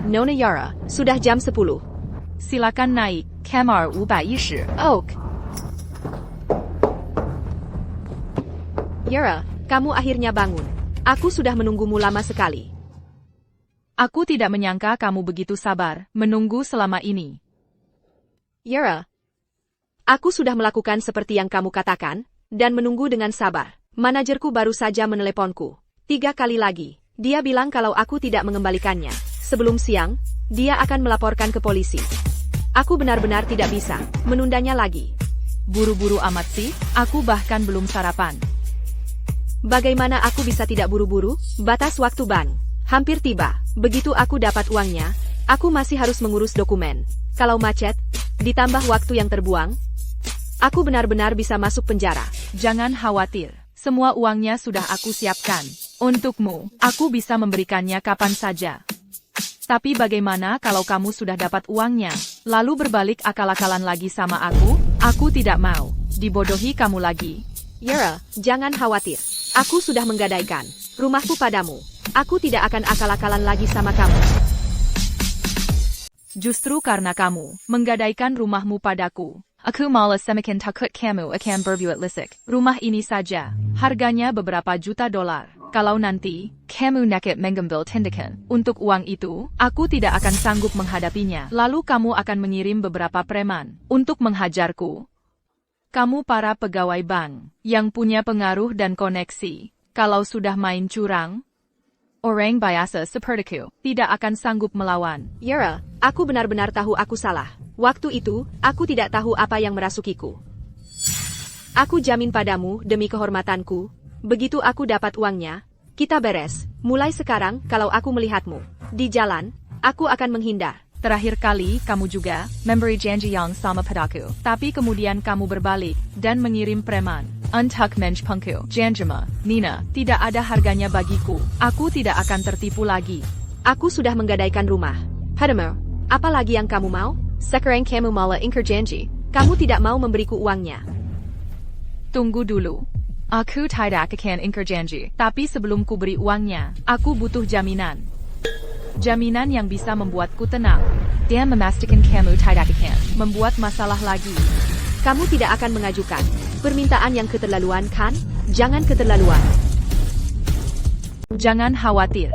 Nona Yara, sudah jam 10. Silakan naik, kamar 510. Oak. Yara, kamu akhirnya bangun. Aku sudah menunggumu lama sekali. Aku tidak menyangka kamu begitu sabar, menunggu selama ini. Yara, aku sudah melakukan seperti yang kamu katakan, dan menunggu dengan sabar. Manajerku baru saja meneleponku. 3 kali lagi. Dia bilang kalau aku tidak mengembalikannya. Sebelum siang, dia akan melaporkan ke polisi. Aku benar-benar tidak bisa menundanya lagi. Buru-buru amat sih, aku bahkan belum sarapan. Bagaimana aku bisa tidak buru-buru? Batas waktu bank hampir tiba. Begitu aku dapat uangnya, aku masih harus mengurus dokumen. Kalau macet, ditambah waktu yang terbuang, aku benar-benar bisa masuk penjara. Jangan khawatir, semua uangnya sudah aku siapkan. Untukmu, aku bisa memberikannya kapan saja. Tapi bagaimana kalau kamu sudah dapat uangnya, lalu berbalik akal-akalan lagi sama aku? Aku tidak mau dibodohi kamu lagi. Yara, jangan khawatir. Aku sudah menggadaikan rumahku padamu. Aku tidak akan akal-akalan lagi sama kamu. Justru karena kamu menggadaikan rumahmu padaku, aku malah semakin takut kamu akan berbuat licik. Rumah ini saja, harganya beberapa juta dolar. Kalau nanti, kamu nekat mengambil tindakan untuk uang itu, aku tidak akan sanggup menghadapinya. Lalu kamu akan mengirim beberapa preman untuk menghajarku. Kamu para pegawai bank yang punya pengaruh dan koneksi. Kalau sudah main curang, orang biasa sepertiku tidak akan sanggup melawan. Yara, aku benar-benar tahu aku salah. Waktu itu, aku tidak tahu apa yang merasukiku. Aku jamin padamu demi kehormatanku. Begitu aku dapat uangnya, kita beres. Mulai sekarang, kalau aku melihatmu di jalan, aku akan menghindar. Terakhir kali, kamu juga memberi janji yang sama padaku. Tapi kemudian kamu berbalik dan mengirim preman untuk menjemputku. Janjimu, Nina, tidak ada harganya bagiku. Aku tidak akan tertipu lagi. Aku sudah menggadaikan rumah. Padamu, apa lagi yang kamu mau? Sekarang kamu malah ingkar janji. Kamu tidak mau memberiku uangnya. Tunggu dulu. Aku tidak akan ingkar janji. Tapi sebelum ku beri uangnya, aku butuh jaminan. Jaminan yang bisa membuatku tenang. Dan memastikan kamu tidak akan membuat masalah lagi. Kamu tidak akan mengajukan permintaan yang keterlaluan, kan? Jangan keterlaluan. Jangan khawatir.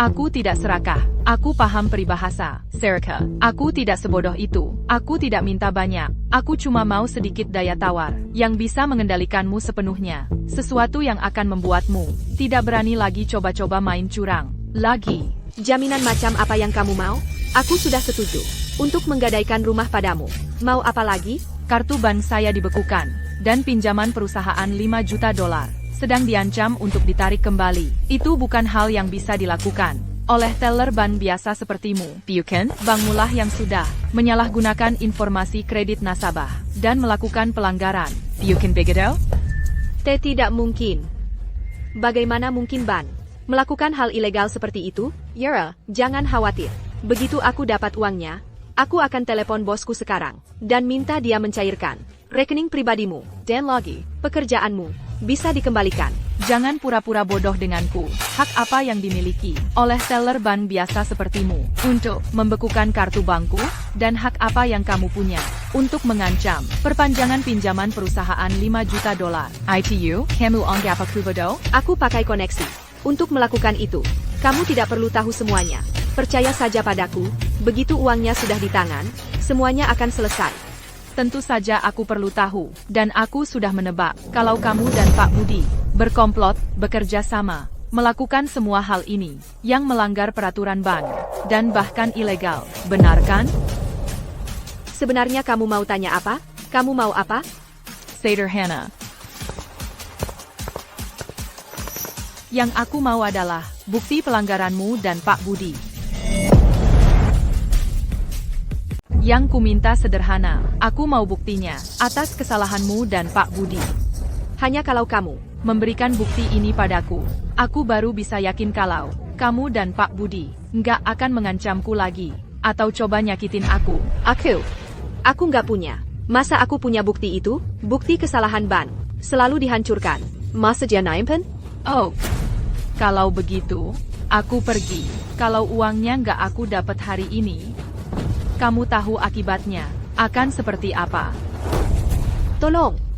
Aku tidak serakah. Aku paham peribahasa. Serika, aku tidak sebodoh itu. Aku tidak minta banyak. Aku cuma mau sedikit daya tawar yang bisa mengendalikanmu sepenuhnya. Sesuatu yang akan membuatmu tidak berani lagi coba-coba main curang. Lagi. Jaminan macam apa yang kamu mau? Aku sudah setuju untuk menggadaikan rumah padamu. Mau apa lagi? Kartu bank saya dibekukan dan pinjaman perusahaan 5 juta dolar sedang diancam untuk ditarik kembali. Itu bukan hal yang bisa dilakukan oleh teller bank biasa sepertimu. Bukan, bankmu lah yang sudah menyalahgunakan informasi kredit nasabah dan melakukan pelanggaran. Bukan begitu? Tidak mungkin. Bagaimana mungkin bank melakukan hal ilegal seperti itu? Yara, jangan khawatir. Begitu aku dapat uangnya, aku akan telepon bosku sekarang dan minta dia mencairkan rekening pribadimu. Dan lagi, pekerjaanmu bisa dikembalikan. Jangan pura-pura bodoh denganku. Hak apa yang dimiliki oleh teller bank biasa sepertimu untuk membekukan kartu bankku? Dan hak apa yang kamu punya untuk mengancam perpanjangan pinjaman perusahaan 5 juta dolar. ITU, kamu anggap aku bodoh? Aku pakai koneksi untuk melakukan itu. Kamu tidak perlu tahu semuanya. Percaya saja padaku, begitu uangnya sudah di tangan, semuanya akan selesai. Tentu saja aku perlu tahu, dan aku sudah menebak, kalau kamu dan Pak Budi berkomplot, bekerja sama, melakukan semua hal ini, yang melanggar peraturan bank, dan bahkan ilegal, benar kan? Sebenarnya kamu mau tanya apa? Kamu mau apa? Sederhana. Yang aku mau adalah bukti pelanggaranmu dan Pak Budi. Yang ku minta sederhana, aku mau buktinya, atas kesalahanmu dan Pak Budi. Hanya kalau kamu Memberikan bukti ini padaku, aku baru bisa yakin kalau kamu dan Pak Budi nggak akan mengancamku lagi, atau coba nyakitin aku. Aku nggak punya. Masa aku punya bukti itu? Bukti kesalahan ban selalu dihancurkan. Masa dia nyimpen? Oh, kalau begitu, aku pergi. Kalau uangnya nggak aku dapat hari ini, kamu tahu akibatnya akan seperti apa. Tolong.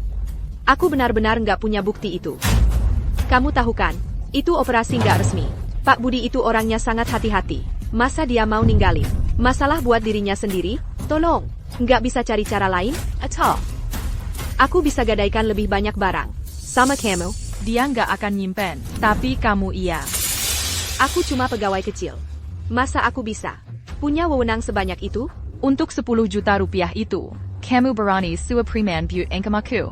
Aku benar-benar nggak punya bukti itu. Kamu tahu kan, itu operasi nggak resmi. Pak Budi itu orangnya sangat hati-hati. Masa dia mau ninggalin masalah buat dirinya sendiri? Tolong, nggak bisa cari cara lain? Atau aku bisa gadaikan lebih banyak barang. Sama kamu, Dia nggak akan nyimpen, tapi kamu iya. aku cuma pegawai kecil. Masa aku bisa punya wewenang sebanyak itu? Untuk 10 juta rupiah itu, kamu berani sua preman buat engkamaku.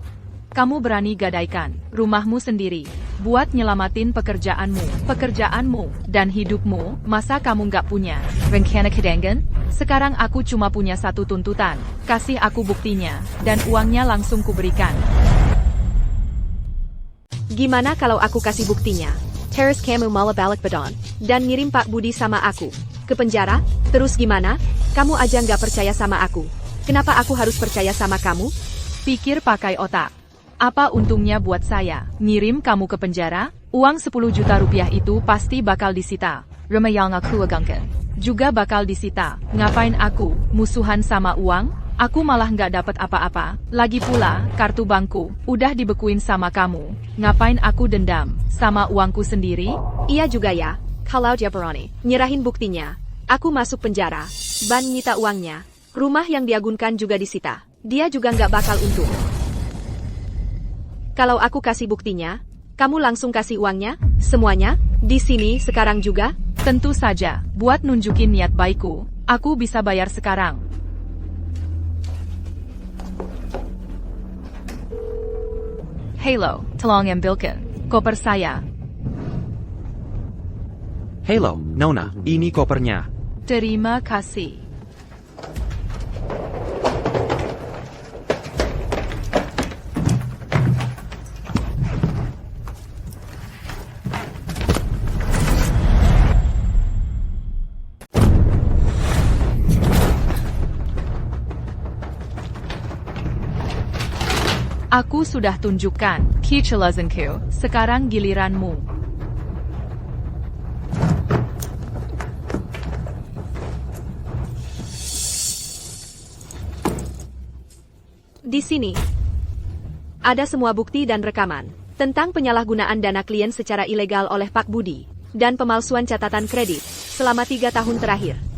Kamu berani gadaikan rumahmu sendiri buat nyelamatin pekerjaanmu dan hidupmu. Masa kamu nggak punya rencana cadangan? Sekarang aku cuma punya satu tuntutan, kasih aku buktinya dan uangnya langsung kuberikan. Gimana kalau aku kasih buktinya? Terus kamu malah balik badon dan ngirim Pak Budi sama aku ke penjara? Terus gimana? Kamu aja nggak percaya sama aku. Kenapa aku harus percaya sama kamu? Pikir pakai otak. Apa untungnya buat saya ngirim kamu ke penjara? Uang 10 juta rupiah itu pasti bakal disita. Rumah yang aku agangkan juga bakal disita. Ngapain aku musuhan sama uang? Aku malah nggak dapat apa-apa. Lagi pula, kartu bankku udah dibekuin sama kamu. Ngapain aku dendam sama uangku sendiri? Iya juga ya. Kalau dia berani nyerahin buktinya, aku masuk penjara, ban nyita uangnya, rumah yang diagunkan juga disita. Dia juga nggak bakal untung. Kalau aku kasih buktinya, kamu langsung kasih uangnya, semuanya, di sini sekarang juga? Tentu saja, buat nunjukin niat baikku, aku bisa bayar sekarang. Halo, tolong ambilkan koper saya. Halo, Nona, ini kopernya. Terima kasih. Aku sudah tunjukkan kecelasanku, sekarang giliranmu. Di sini ada semua bukti dan rekaman tentang penyalahgunaan dana klien secara ilegal oleh Pak Budi dan pemalsuan catatan kredit selama 3 tahun terakhir.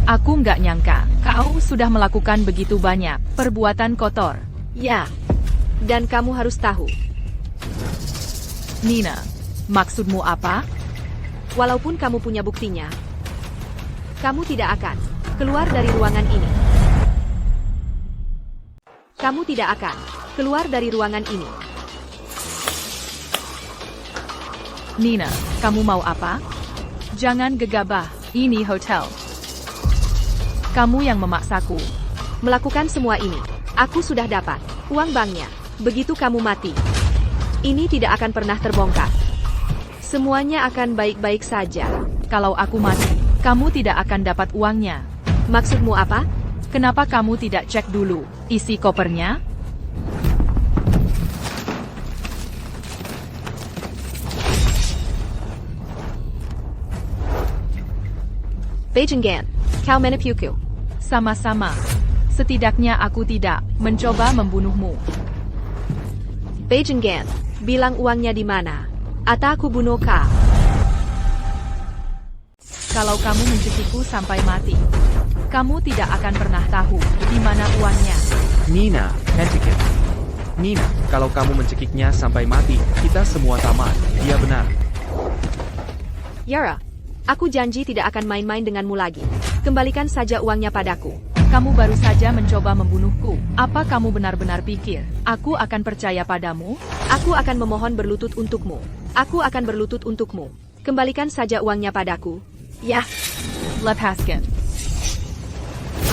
Aku nggak nyangka, kau sudah melakukan begitu banyak perbuatan kotor. Ya, dan kamu harus tahu, Nina, maksudmu apa? walaupun kamu punya buktinya, kamu tidak akan keluar dari ruangan ini. Kamu tidak akan keluar dari ruangan ini. Nina, kamu mau apa? Jangan gegabah, ini hotel. Kamu yang memaksaku. Melakukan semua ini, aku sudah dapat uang banknya. Begitu kamu mati, ini tidak akan pernah terbongkar. Semuanya akan baik-baik saja. Kalau aku mati, kamu tidak akan dapat uangnya. Maksudmu apa? Kenapa kamu tidak cek dulu isi kopernya? Bajingan, kau menipuku. Sama-sama. Setidaknya aku tidak mencoba membunuhmu. Bajingan, bilang uangnya di mana? Atau aku bunuh kau. Kalau kamu mencekiku sampai mati, kamu tidak akan pernah tahu di mana uangnya. Nina, hentikan. Nina, kalau kamu mencekiknya sampai mati, kita semua tamat. Dia benar. Yara, aku janji tidak akan main-main denganmu lagi. Kembalikan saja uangnya padaku. Kamu baru saja mencoba membunuhku. Apa kamu benar-benar pikir aku akan percaya padamu? Aku akan memohon berlutut untukmu. Aku akan berlutut untukmu. Kembalikan saja uangnya padaku. Ya, Lepaskan.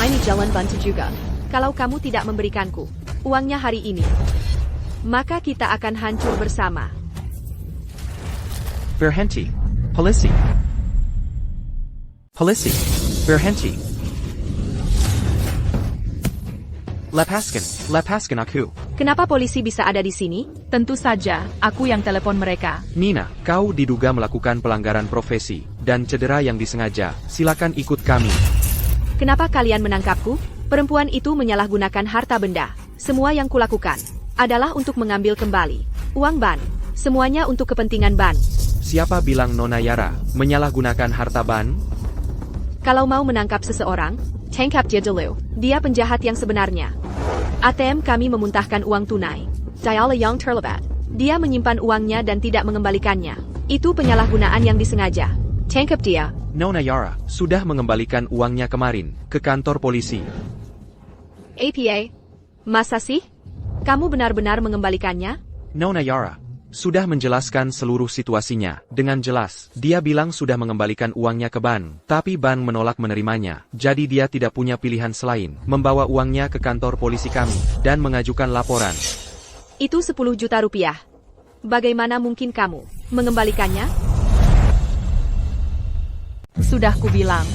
ini jalan bantu juga. Kalau kamu tidak memberikanku uangnya hari ini, maka kita akan hancur bersama. Berhenti. Polisi. Polisi. Berhenti. Lepaskan aku. Kenapa polisi bisa ada di sini? Tentu saja, aku yang telepon mereka. Nina, kau diduga melakukan pelanggaran profesi dan cedera yang disengaja. Silakan ikut kami. Kenapa kalian menangkapku? Perempuan itu menyalahgunakan harta benda. Semua yang kulakukan adalah untuk mengambil kembali uang ban. Semuanya untuk kepentingan ban. Siapa bilang Nona Yara menyalahgunakan harta ban? Kalau mau menangkap seseorang, tangkap dia dulu. Dia penjahat yang sebenarnya. ATM kami memuntahkan uang tunai. Diala yang terlibat. Dia menyimpan uangnya dan tidak mengembalikannya. Itu penyalahgunaan yang disengaja. Tangkap dia. Nona Yara sudah mengembalikan uangnya kemarin ke kantor polisi. APA, masa sih? Kamu benar-benar mengembalikannya? Nona Yara sudah menjelaskan seluruh situasinya dengan jelas. Dia bilang sudah mengembalikan uangnya ke ban, tapi ban menolak menerimanya. Jadi dia tidak punya pilihan selain membawa uangnya ke kantor polisi kami dan mengajukan laporan. Itu 10 juta rupiah. Bagaimana mungkin kamu mengembalikannya? Sudah kubilang,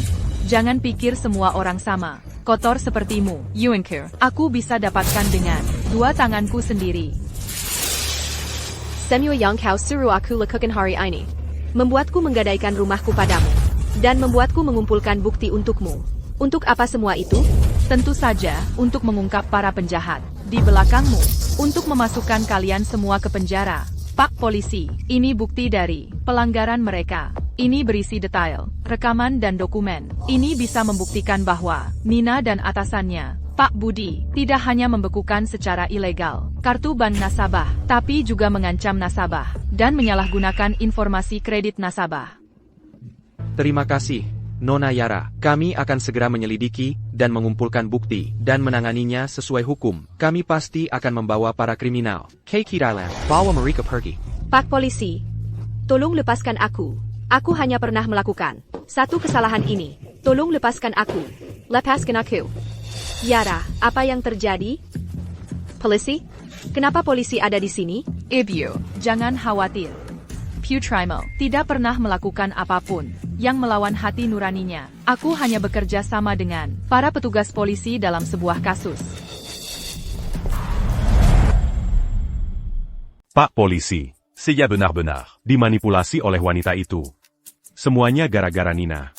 jangan pikir semua orang sama. Kotor sepertimu, Yuenkir. Aku bisa dapatkan dengan dua tanganku sendiri. Semua yang kau suruh aku lakukan hari ini membuatku menggadaikan rumahku padamu dan membuatku mengumpulkan bukti untukmu. Untuk apa semua itu? Tentu saja, untuk mengungkap para penjahat di belakangmu, untuk memasukkan kalian semua ke penjara. Pak Polisi, ini bukti dari pelanggaran mereka. Ini berisi detail, rekaman dan dokumen. Ini bisa membuktikan bahwa Nina dan atasannya, Pak Budi, tidak hanya membekukan secara ilegal kartu bank nasabah, tapi juga mengancam nasabah dan menyalahgunakan informasi kredit nasabah. Terima kasih, Nona Yara. Kami akan segera menyelidiki dan mengumpulkan bukti dan menanganinya sesuai hukum. Kami pasti akan membawa para kriminal ke Thailand. Bawa mereka pergi. Pak Polisi, tolong lepaskan aku. Aku hanya pernah melakukan satu kesalahan ini. Tolong lepaskan aku. Lepaskan aku. Yara, apa yang terjadi? Polisi? Kenapa polisi ada di sini? Ibu, jangan khawatir. Putrimo tidak pernah melakukan apapun yang melawan hati nuraninya. Aku hanya bekerja sama dengan para petugas polisi dalam sebuah kasus. Pak Polisi, C'est ya benar-benar. dimanipulasi oleh wanita itu. Semuanya gara-gara Nina.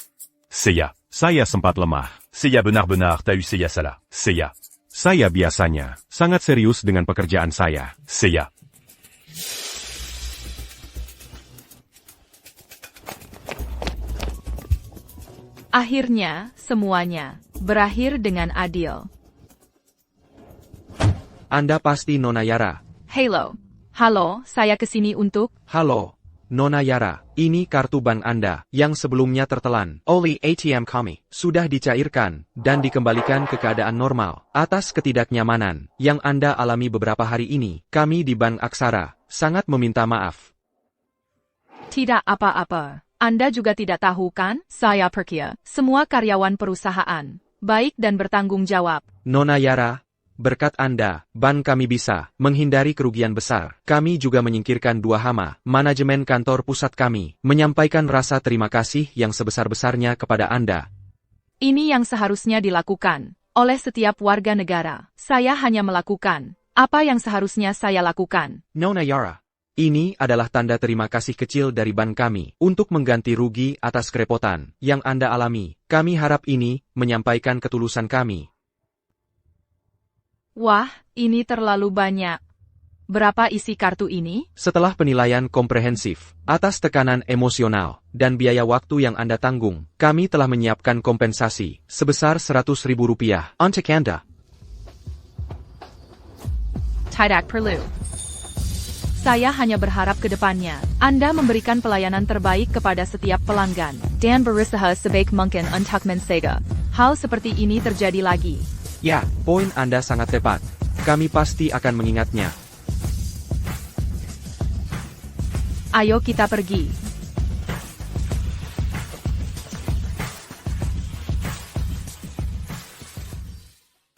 C'est ya. Saya sempat lemah. C'est ya benar-benar t'as eu c'est ya salah. C'est ya. Saya biasanya sangat serius dengan pekerjaan saya. C'est ya. Akhirnya, semuanya berakhir dengan adil. Anda pasti Nona Yara. Halo, saya kesini untuk... Halo, Nona Yara. Ini kartu bank Anda yang sebelumnya tertelan oleh ATM kami sudah dicairkan dan dikembalikan ke keadaan normal. Atas ketidaknyamanan yang Anda alami beberapa hari ini, kami di Bank Aksara sangat meminta maaf. Tidak apa-apa. Anda juga tidak tahu kan? Saya percaya semua karyawan perusahaan baik dan bertanggung jawab. Nona Yara, berkat Anda, bank kami bisa menghindari kerugian besar. Kami juga menyingkirkan dua hama. Manajemen kantor pusat kami menyampaikan rasa terima kasih yang sebesar-besarnya kepada Anda. Ini yang seharusnya dilakukan oleh setiap warga negara. Saya hanya melakukan apa yang seharusnya saya lakukan. Nona Yara, ini adalah tanda terima kasih kecil dari bank kami untuk mengganti rugi atas kerepotan yang Anda alami. Kami harap ini menyampaikan ketulusan kami. Wah, ini terlalu banyak. Berapa isi kartu ini? Setelah penilaian komprehensif atas tekanan emosional dan biaya waktu yang Anda tanggung, kami telah menyiapkan kompensasi sebesar Rp100.000 untuk Anda. Tidak perlu. Saya hanya berharap ke depannya Anda memberikan pelayanan terbaik kepada setiap pelanggan dan berusaha sebaik mungkin untuk mencegah hal seperti ini terjadi lagi. Ya, poin Anda sangat tepat. Kami pasti akan mengingatnya. Ayo kita pergi.